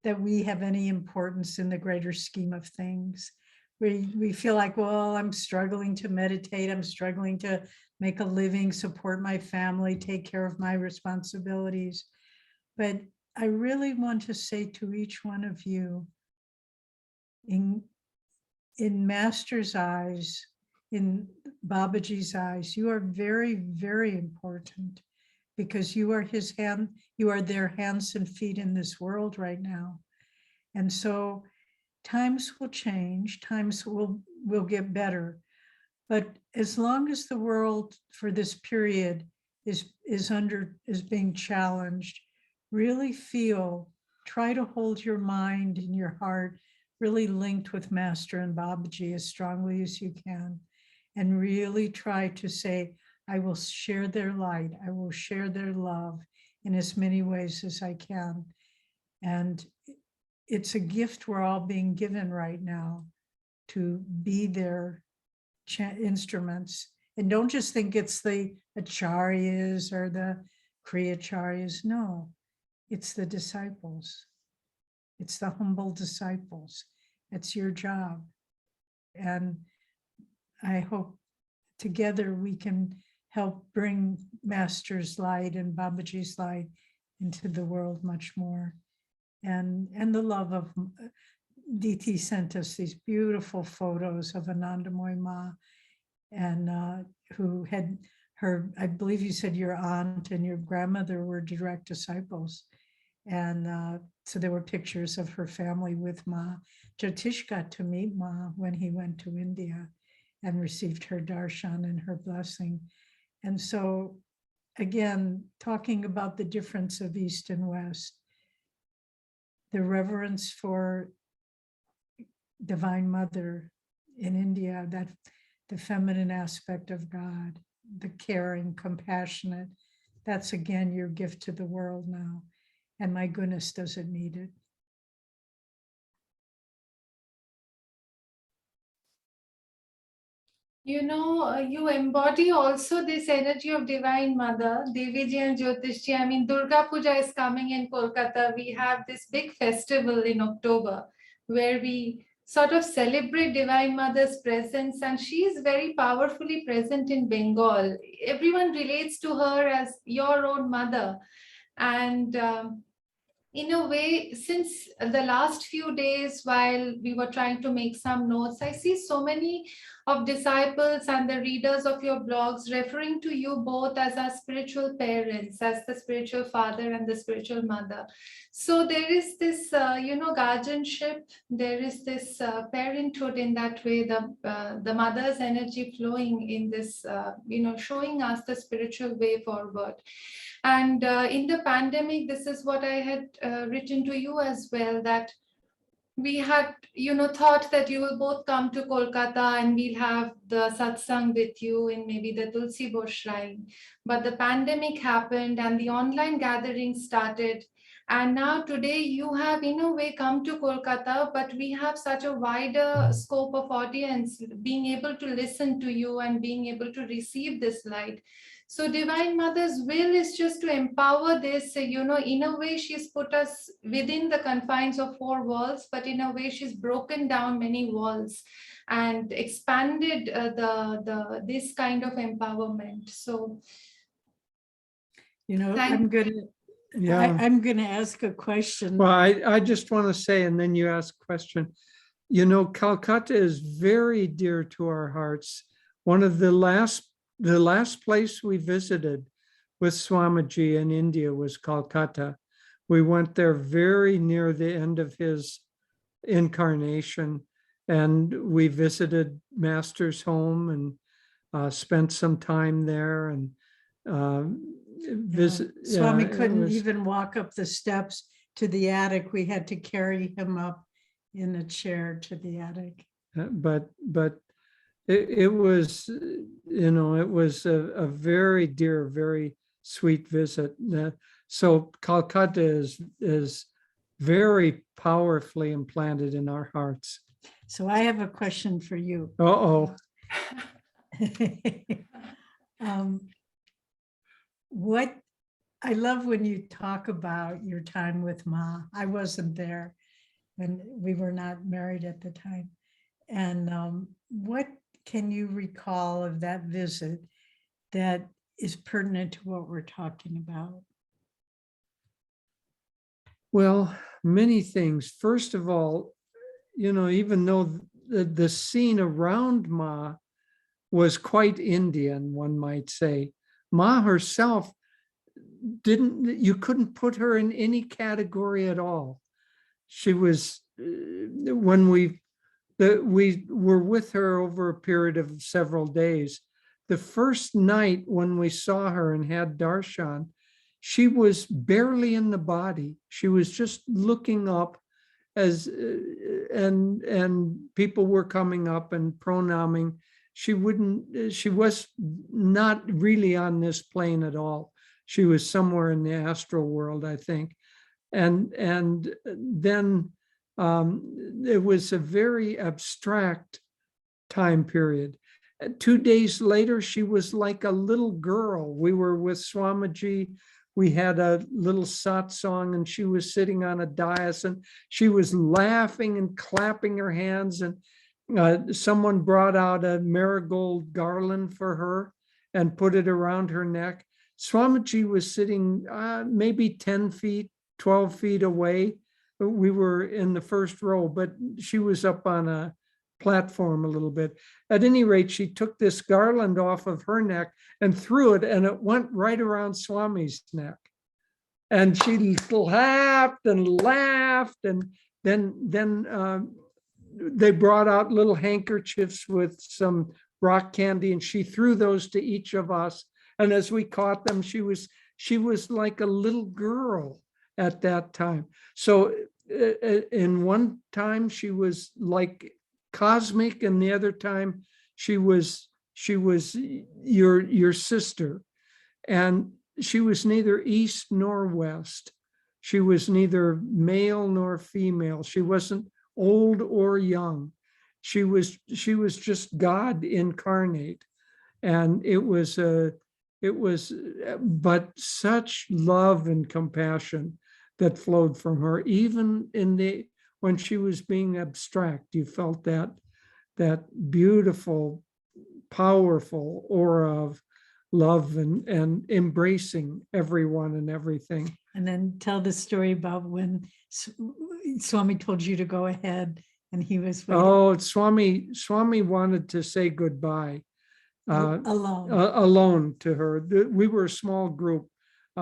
that we have any importance in the greater scheme of things. We feel like, well, I'm struggling to meditate. I'm struggling to make a living, support my family, take care of my responsibilities. But I really want to say to each one of you, in Master's eyes, in Babaji's eyes, you are very, very important, because you are their hands and feet in this world right now. And so times will change, times will get better. But as long as the world for this period is being challenged, really try to hold your mind and your heart really linked with Master and Babaji as strongly as you can. And really try to say, I will share their light. I will share their love in as many ways as I can. And it's a gift we're all being given right now to be their instruments. And don't just think it's the acharyas or the Kriya acharyas. No, it's the disciples. It's the humble disciples. It's your job. And I hope together we can help bring Master's light and Babaji's light into the world much more. And the love of Diti sent us these beautiful photos of Anandamoy Ma, and who had I believe you said your aunt and your grandmother were direct disciples. And so there were pictures of her family with Ma. Jyotish got to meet Ma when he went to India and received her darshan and her blessing. And so, again, talking about the difference of East and West, the reverence for Divine Mother in India, that the feminine aspect of God, the caring, compassionate, that's again your gift to the world now. And my goodness, does it need it? You know, you embody also this energy of Divine Mother, Deviji and Jyotishji. I mean, Durga Puja is coming in Kolkata. We have this big festival in October where we sort of celebrate Divine Mother's presence, and she is very powerfully present in Bengal. Everyone relates to her as your own mother. And in a way, since the last few days, while we were trying to make some notes, I see so many of disciples and the readers of your blogs referring to you both as our spiritual parents, as the spiritual father and the spiritual mother. So there is this, guardianship. There is this parenthood in that way. The mother's energy flowing in this, showing us the spiritual way forward. And in the pandemic, this is what I had written to you as well, that we had, thought that you will both come to Kolkata and we'll have the satsang with you in maybe the Tulsi Bosh shrine. But the pandemic happened and the online gathering started. And now today you have in a way come to Kolkata, but we have such a wider scope of audience being able to listen to you and being able to receive this light. So Divine Mother's will is just to empower this, in a way she's put us within the confines of four walls, but in a way she's broken down many walls and expanded this kind of empowerment. So, I'm gonna ask a question. Well, I just want to say, and then you ask a question. Calcutta is very dear to our hearts. One of the last place we visited with Swamiji in India was Calcutta. We went there very near the end of his incarnation, and we visited Master's home and spent some time there. And Swami couldn't even walk up the steps to the attic. We had to carry him up in a chair to the attic. But it was, it was a very dear, very sweet visit. So Calcutta is very powerfully implanted in our hearts. So I have a question for you. Uh-oh. What I love when you talk about your time with Ma. I wasn't there when we were not married at the time. And what can you recall of that visit that is pertinent to what we're talking about? Well, many things. First of all, even though the scene around Ma was quite Indian, one might say, Ma herself you couldn't put her in any category at all. She was, when we were with her over a period of several days, the first night when we saw her and had darshan, she was barely in the body. She was just looking up and people were coming up and pronaming. She was not really on this plane at all. She was somewhere in the astral world, I think. And then it was a very abstract time period. 2 days later, she was like a little girl. We were with Swamiji. We had a little satsang and she was sitting on a dais and she was laughing and clapping her hands, and someone brought out a marigold garland for her and put it around her neck. Swamiji was sitting maybe 10 feet, 12 feet away. We were in the first row, but she was up on a platform a little bit. At any rate, she took this garland off of her neck and threw it, and it went right around Swami's neck. And she laughed and laughed, and then they brought out little handkerchiefs with some rock candy, and she threw those to each of us. And as we caught them, she was like a little girl at that time. So in one time she was like cosmic, and the other time she was your sister. And she was neither east nor west. She was neither male nor female. She wasn't old or young. She was just God incarnate. And it was but such love and compassion that flowed from her. Even when she was being abstract, you felt that beautiful, powerful aura of love and embracing everyone and everything. And then tell the story about when Swami told you to go ahead and he was waiting. Oh, Swami wanted to say goodbye alone to her. We were a small group,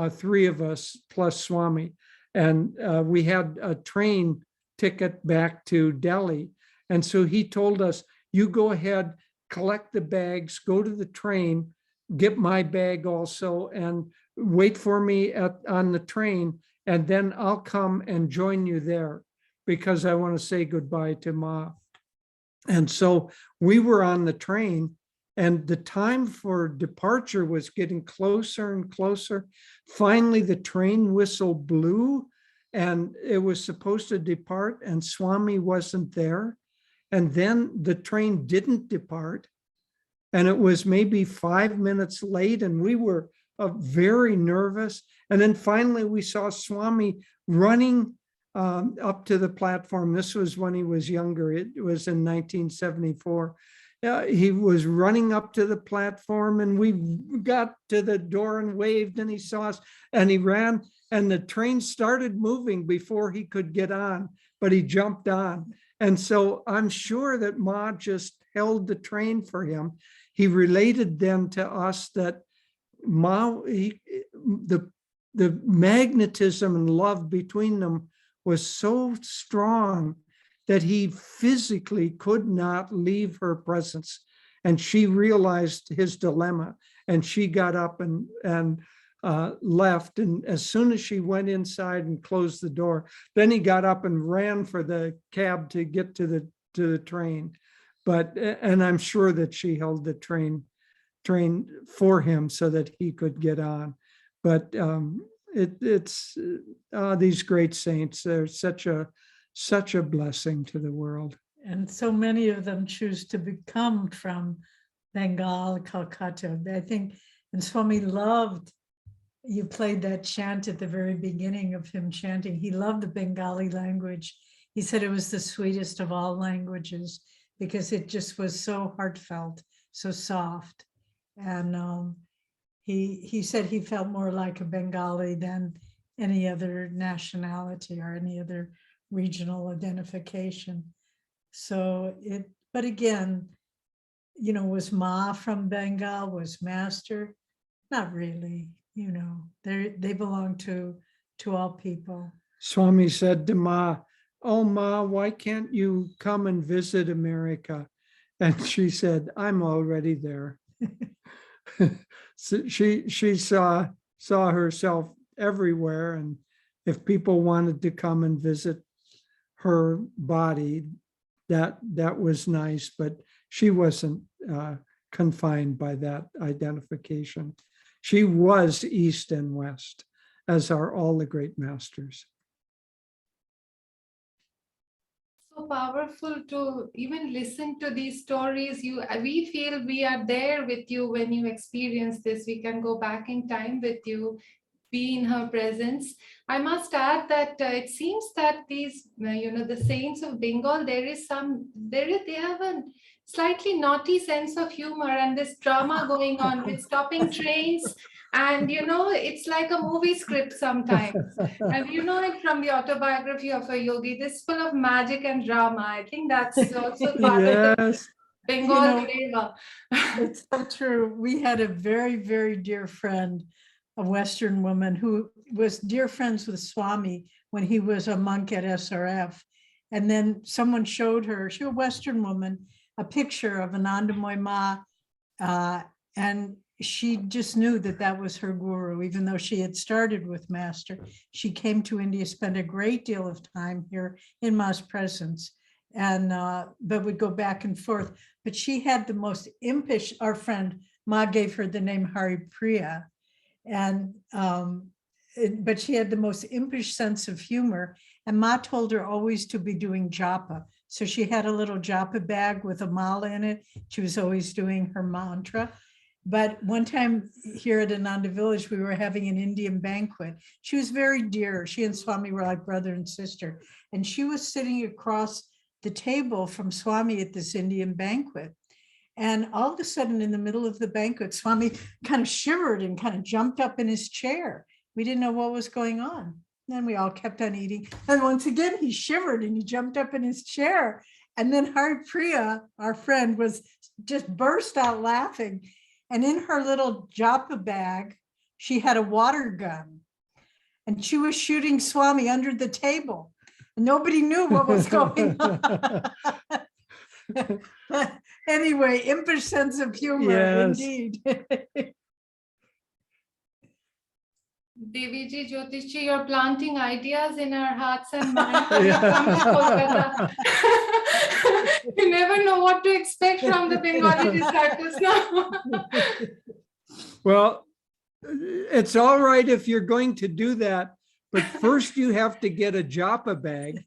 3 of us plus Swami, and we had a train ticket back to Delhi. And so he told us, you go ahead, collect the bags, go to the train, get my bag also, and wait for me on the train, and then I'll come and join you there because I want to say goodbye to Ma. And so we were on the train, and the time for departure was getting closer and closer. Finally, the train whistle blew, and it was supposed to depart, and Swami wasn't there. And then the train didn't depart. And it was maybe 5 minutes late, and we were very nervous. And then finally we saw Swami running up to the platform. This was when he was younger. It was in 1974. He was running up to the platform, and we got to the door and waved, and he saw us, and he ran, and the train started moving before he could get on, but he jumped on. And so I'm sure that Ma just held the train for him. He related then to us that the magnetism and love between them was so strong that he physically could not leave her presence. And she realized his dilemma, and she got up and left. And as soon as she went inside and closed the door, then he got up and ran for the cab to get to the train. And I'm sure that she held the train for him so that he could get on. But it's these great saints, they're such a blessing to the world. And so many of them choose to become from Bengal, Calcutta. I think, and Swami loved, you played that chant at the very beginning of him chanting. He loved the Bengali language. He said it was the sweetest of all languages because it just was so heartfelt, so soft. And he said he felt more like a Bengali than any other nationality or any other regional identification. So but again, was Ma from Bengal, was Master? Not really, they belong to all people. Swami said to Ma, "Oh, Ma, why can't you come and visit America?" And she said, "I'm already there." So she saw herself everywhere, and if people wanted to come and visit her body, that was nice, but she wasn't confined by that identification. She was East and West, as are all the great masters. So powerful to even listen to these stories. We feel we are there with you when you experience this. We can go back in time with you, be in her presence. I must add that it seems that these, the saints of Bengal, they have a slightly naughty sense of humor and this drama going on with stopping trains. And, it's like a movie script sometimes. And you know it from the autobiography of a yogi, this is full of magic and drama. I think that's also part of the Yes. Bengal flavor. It's so true. We had a very, very dear friend, a Western woman who was dear friends with Swami when he was a monk at SRF. And then someone showed her, she was a Western woman, a picture of Ananda Ma, and she just knew that that was her guru, even though she had started with Master. She came to India, spent a great deal of time here in Ma's presence, and but would go back and forth. But she had the most impish, our friend Ma gave her the name Hari Priya, and but she had the most impish sense of humor. And Ma told her always to be doing japa. So she had a little japa bag with a mala in it. She was always doing her mantra. But one time here at Ananda Village, we were having an Indian banquet. She was very dear. She and Swami were like brother and sister. And she was sitting across the table from Swami at this Indian banquet. And all of a sudden, in the middle of the banquet, Swami kind of shivered and kind of jumped up in his chair. We didn't know what was going on. And then we all kept on eating. And once again, he shivered and he jumped up in his chair. And then Hari Priya, our friend, was just burst out laughing. And in her little japa bag, she had a water gun. And she was shooting Swami under the table. And nobody knew what was going on. Anyway, impish sense of humor, Yes. indeed. Deviji, Jyotishji, you're planting ideas in our hearts and minds when you come to Kolkata. You never know what to expect from the Bengali disciples now. Well, it's all right if you're going to do that, but first you have to get a japa bag.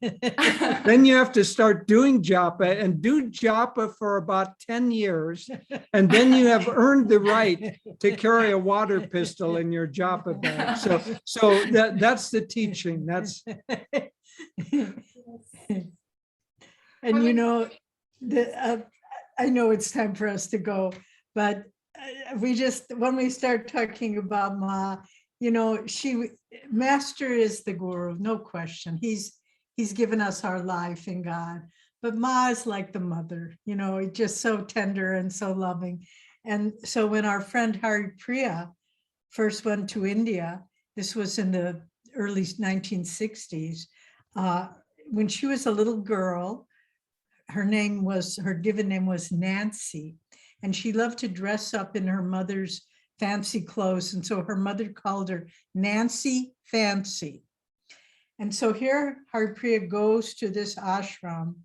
Then you have to start doing japa and do japa for about 10 years. And then you have earned the right to carry a water pistol in your japa bag. So that's the teaching. That's. And you know, I know it's time for us to go, but when we start talking about Ma, you know, Master is the guru, no question. He's given us our life in God, but Ma is like the mother, you know, just so tender and so loving. And so when our friend Hari Priya first went to India, this was in the early 1960s, when she was a little girl, her given name was Nancy, and she loved to dress up in her mother's fancy clothes. And so her mother called her Nancy Fancy. And so here Hari Priya goes to this ashram,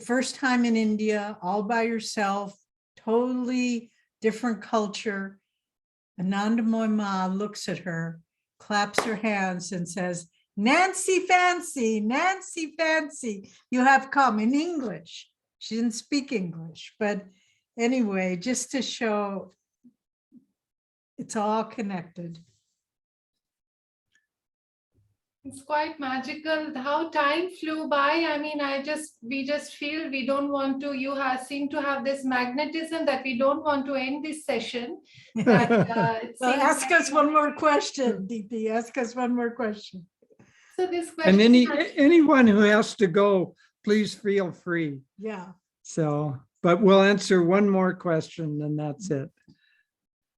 first time in India, all by herself, totally different culture. Ananda Ma looks at her, claps her hands and says, Nancy Fancy, you have come, in English. She didn't speak English, but anyway, just to show it's all connected. It's quite magical how time flew by. I mean, we just feel we don't want to, seem to have this magnetism that we don't want to end this session. But, ask us one more question, Deepi, ask us one more question. So this question. And anyone who has to go, please feel free. Yeah. So, but we'll answer one more question and that's it.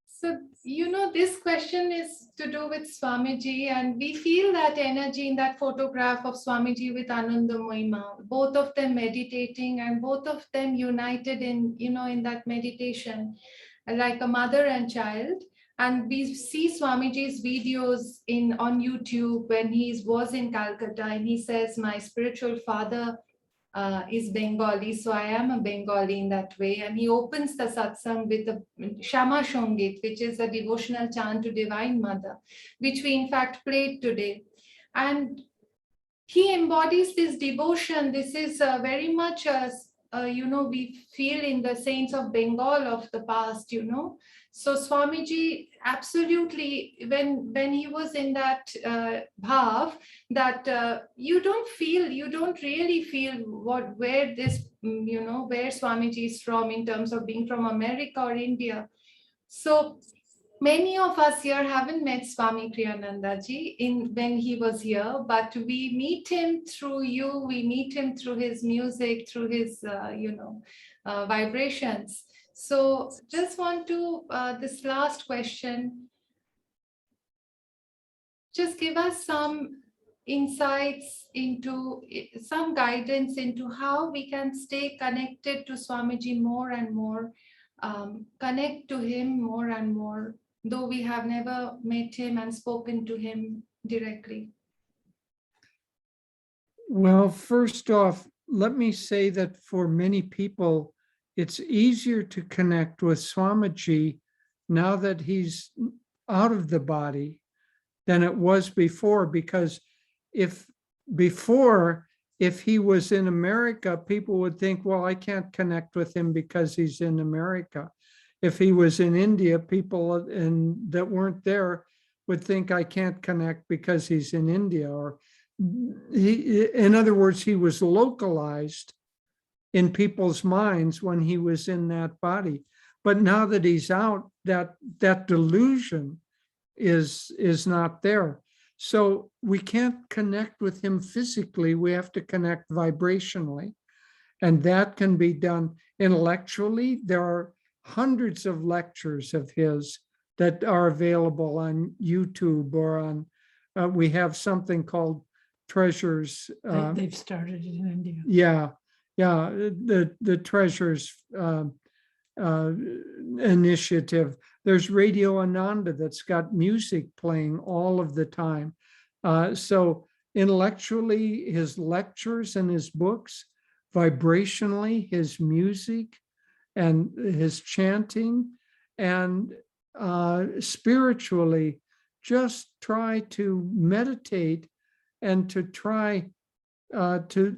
So, you know, this question is to do with Swamiji, and we feel that energy in that photograph of Swamiji with Ananda Ma, both of them meditating and both of them united in, in that meditation, like a mother and child. And we see Swamiji's videos on YouTube when he was in Calcutta, and he says, my spiritual father is Bengali, so I am a Bengali in that way. And he opens the satsang with the Shama Shongit, which is a devotional chant to Divine Mother, which we in fact played today. And he embodies this devotion. This is very much a we feel in the saints of Bengal of the past, So Swamiji, absolutely, when he was in that bhav, that you don't really feel where this, where Swamiji is from in terms of being from America or India. So many of us here haven't met Swami Kriyanandaji when he was here, but we meet him through you, we meet him through his music, through his, vibrations. So just want to, this last question, just give us some insights into, some guidance into how we can stay connected to Swamiji more and more, connect to him more and more, though we have never met him and spoken to him directly. Well, first off, let me say that for many people, it's easier to connect with Swamiji now that he's out of the body than it was before, because if he was in America, people would think, well, I can't connect with him because he's in America. If he was in India, people that weren't there would think I can't connect because he's in India. Or in other words, he was localized in people's minds when he was in that body. But now that he's out, that delusion is not there. So we can't connect with him physically. We have to connect vibrationally. And that can be done intellectually. There are hundreds of lectures of his that are available on YouTube or on, we have something called Treasures. They've started it in India. Yeah, the Treasures initiative. There's Radio Ananda that's got music playing all of the time. So intellectually, his lectures and his books, vibrationally, his music and his chanting, and spiritually, just try to meditate and to try to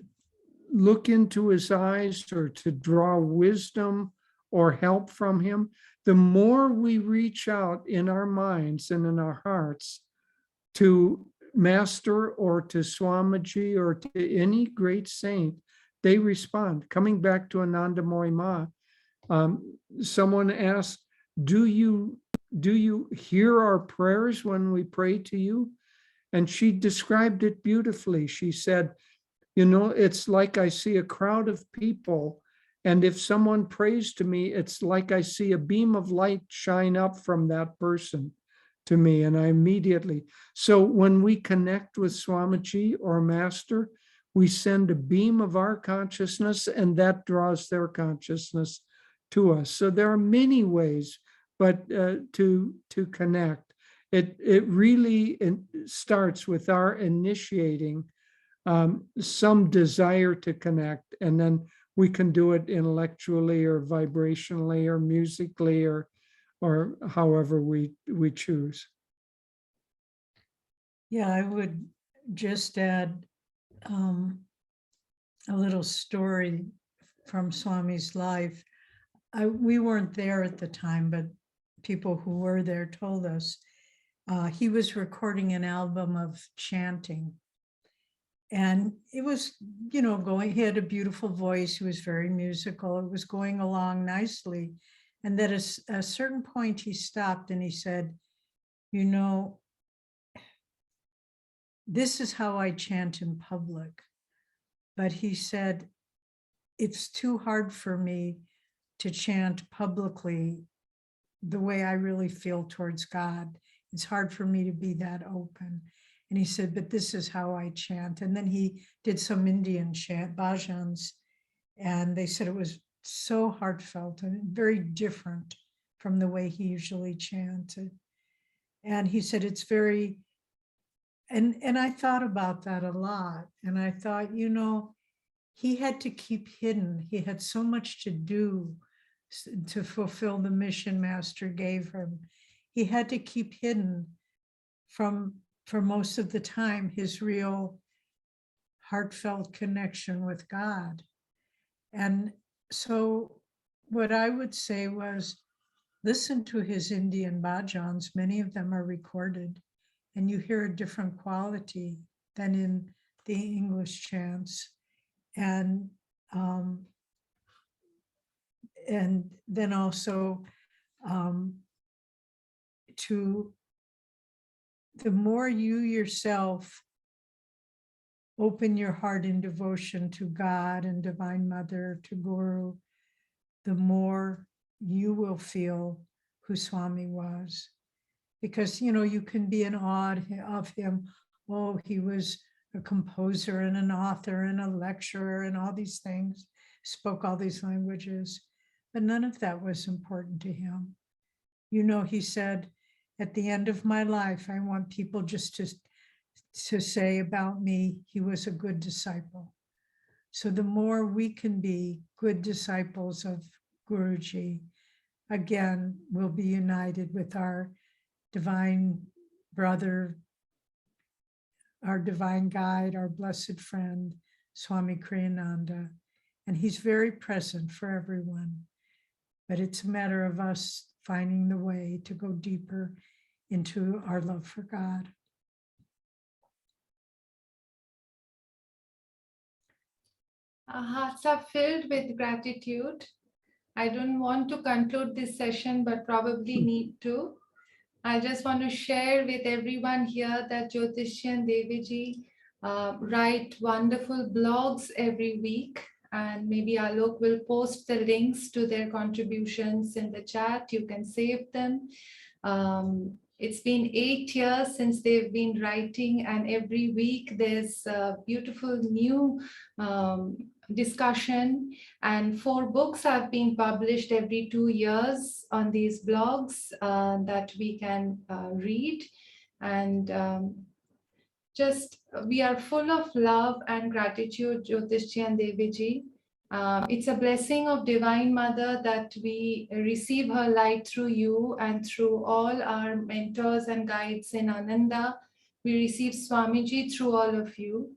look into his eyes or to draw wisdom or help from him. The more we reach out in our minds and in our hearts to Master or to Swamiji or to any great saint, they respond. Coming back to Ananda Ma, someone asked, do you hear our prayers when we pray to you? And she described it beautifully. She said, it's like I see a crowd of people, and if someone prays to me, it's like I see a beam of light shine up from that person to me, and I immediately. So when we connect with Swamiji or Master, we send a beam of our consciousness, and that draws their consciousness to us. So there are many ways, but to connect. It really starts with our initiating some desire to connect, and then we can do it intellectually or vibrationally or musically or however we choose. Yeah, I would just add a little story from Swami's life. We weren't there at the time, but people who were there told us he was recording an album of chanting. And it was, going, he had a beautiful voice. He was very musical. It was going along nicely. And at a certain point, he stopped and he said, this is how I chant in public. But he said, it's too hard for me to chant publicly the way I really feel towards God. It's hard for me to be that open. And he said, but this is how I chant. And then he did some Indian chant, bhajans, and they said it was so heartfelt and very different from the way he usually chanted. And he said, it's very, and I thought about that a lot. And I thought, he had to keep hidden. He had so much to do to fulfill the mission Master gave him. He had to keep hidden for most of the time, his real heartfelt connection with God. And So what I would say was, listen to his Indian bhajans. Many of them are recorded, and you hear a different quality than in the English chants. And then also to the more you yourself open your heart in devotion to God and Divine Mother, to Guru, the more you will feel who Swami was. Because, you know, you can be in awe of him. Oh, he was a composer and an author and a lecturer and all these things, spoke all these languages, but none of that was important to him. You know, he said, at the end of my life, I want people just to say about me, he was a good disciple. So the more we can be good disciples of Guruji, again, we'll be united with our divine brother, our divine guide, our blessed friend, Swami Kriyananda. And he's very present for everyone. But it's a matter of us finding the way to go deeper into our love for God. Our hearts are filled with gratitude. I don't want to conclude this session, but probably need to. I just want to share with everyone here that Jyotish and Devi write wonderful blogs every week, and maybe Alok will post the links to their contributions in the chat. You can save them. It's been 8 years since they've been writing, and every week there's a beautiful new discussion, and 4 books have been published every 2 years on these blogs that we can read. And we are full of love and gratitude, Jyotish and Devi. It's a blessing of Divine Mother that we receive her light through you and through all our mentors and guides in Ananda. We receive Swamiji through all of you.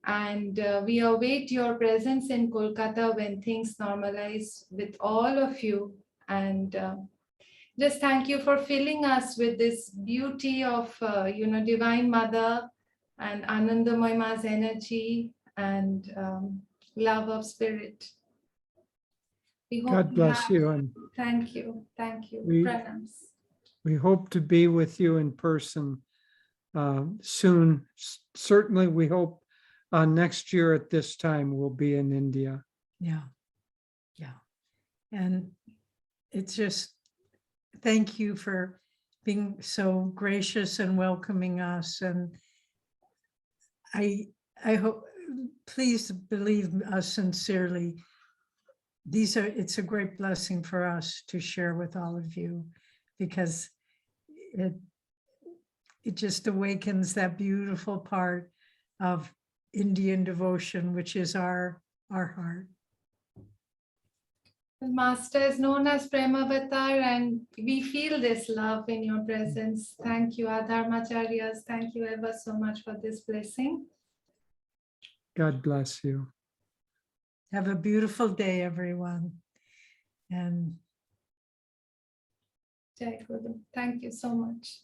And we await your presence in Kolkata when things normalize with all of you. And just thank you for filling us with this beauty of, Divine Mother and Ananda Moima's energy and love of spirit. We hope God bless you. And thank you. Thank you. Pranams. we hope to be with you in person soon. Certainly, we hope next year at this time we'll be in India. Yeah. And it's just, thank you for being so gracious and welcoming us. And I hope, please believe us sincerely. It's a great blessing for us to share with all of you, because it just awakens that beautiful part of Indian devotion, which is our heart. The Master is known as Premavatar, and we feel this love in your presence. Thank you, Adharmacharyas. Thank you ever so much for this blessing. God bless you. Have a beautiful day, everyone. And Jai Guru. Thank you so much.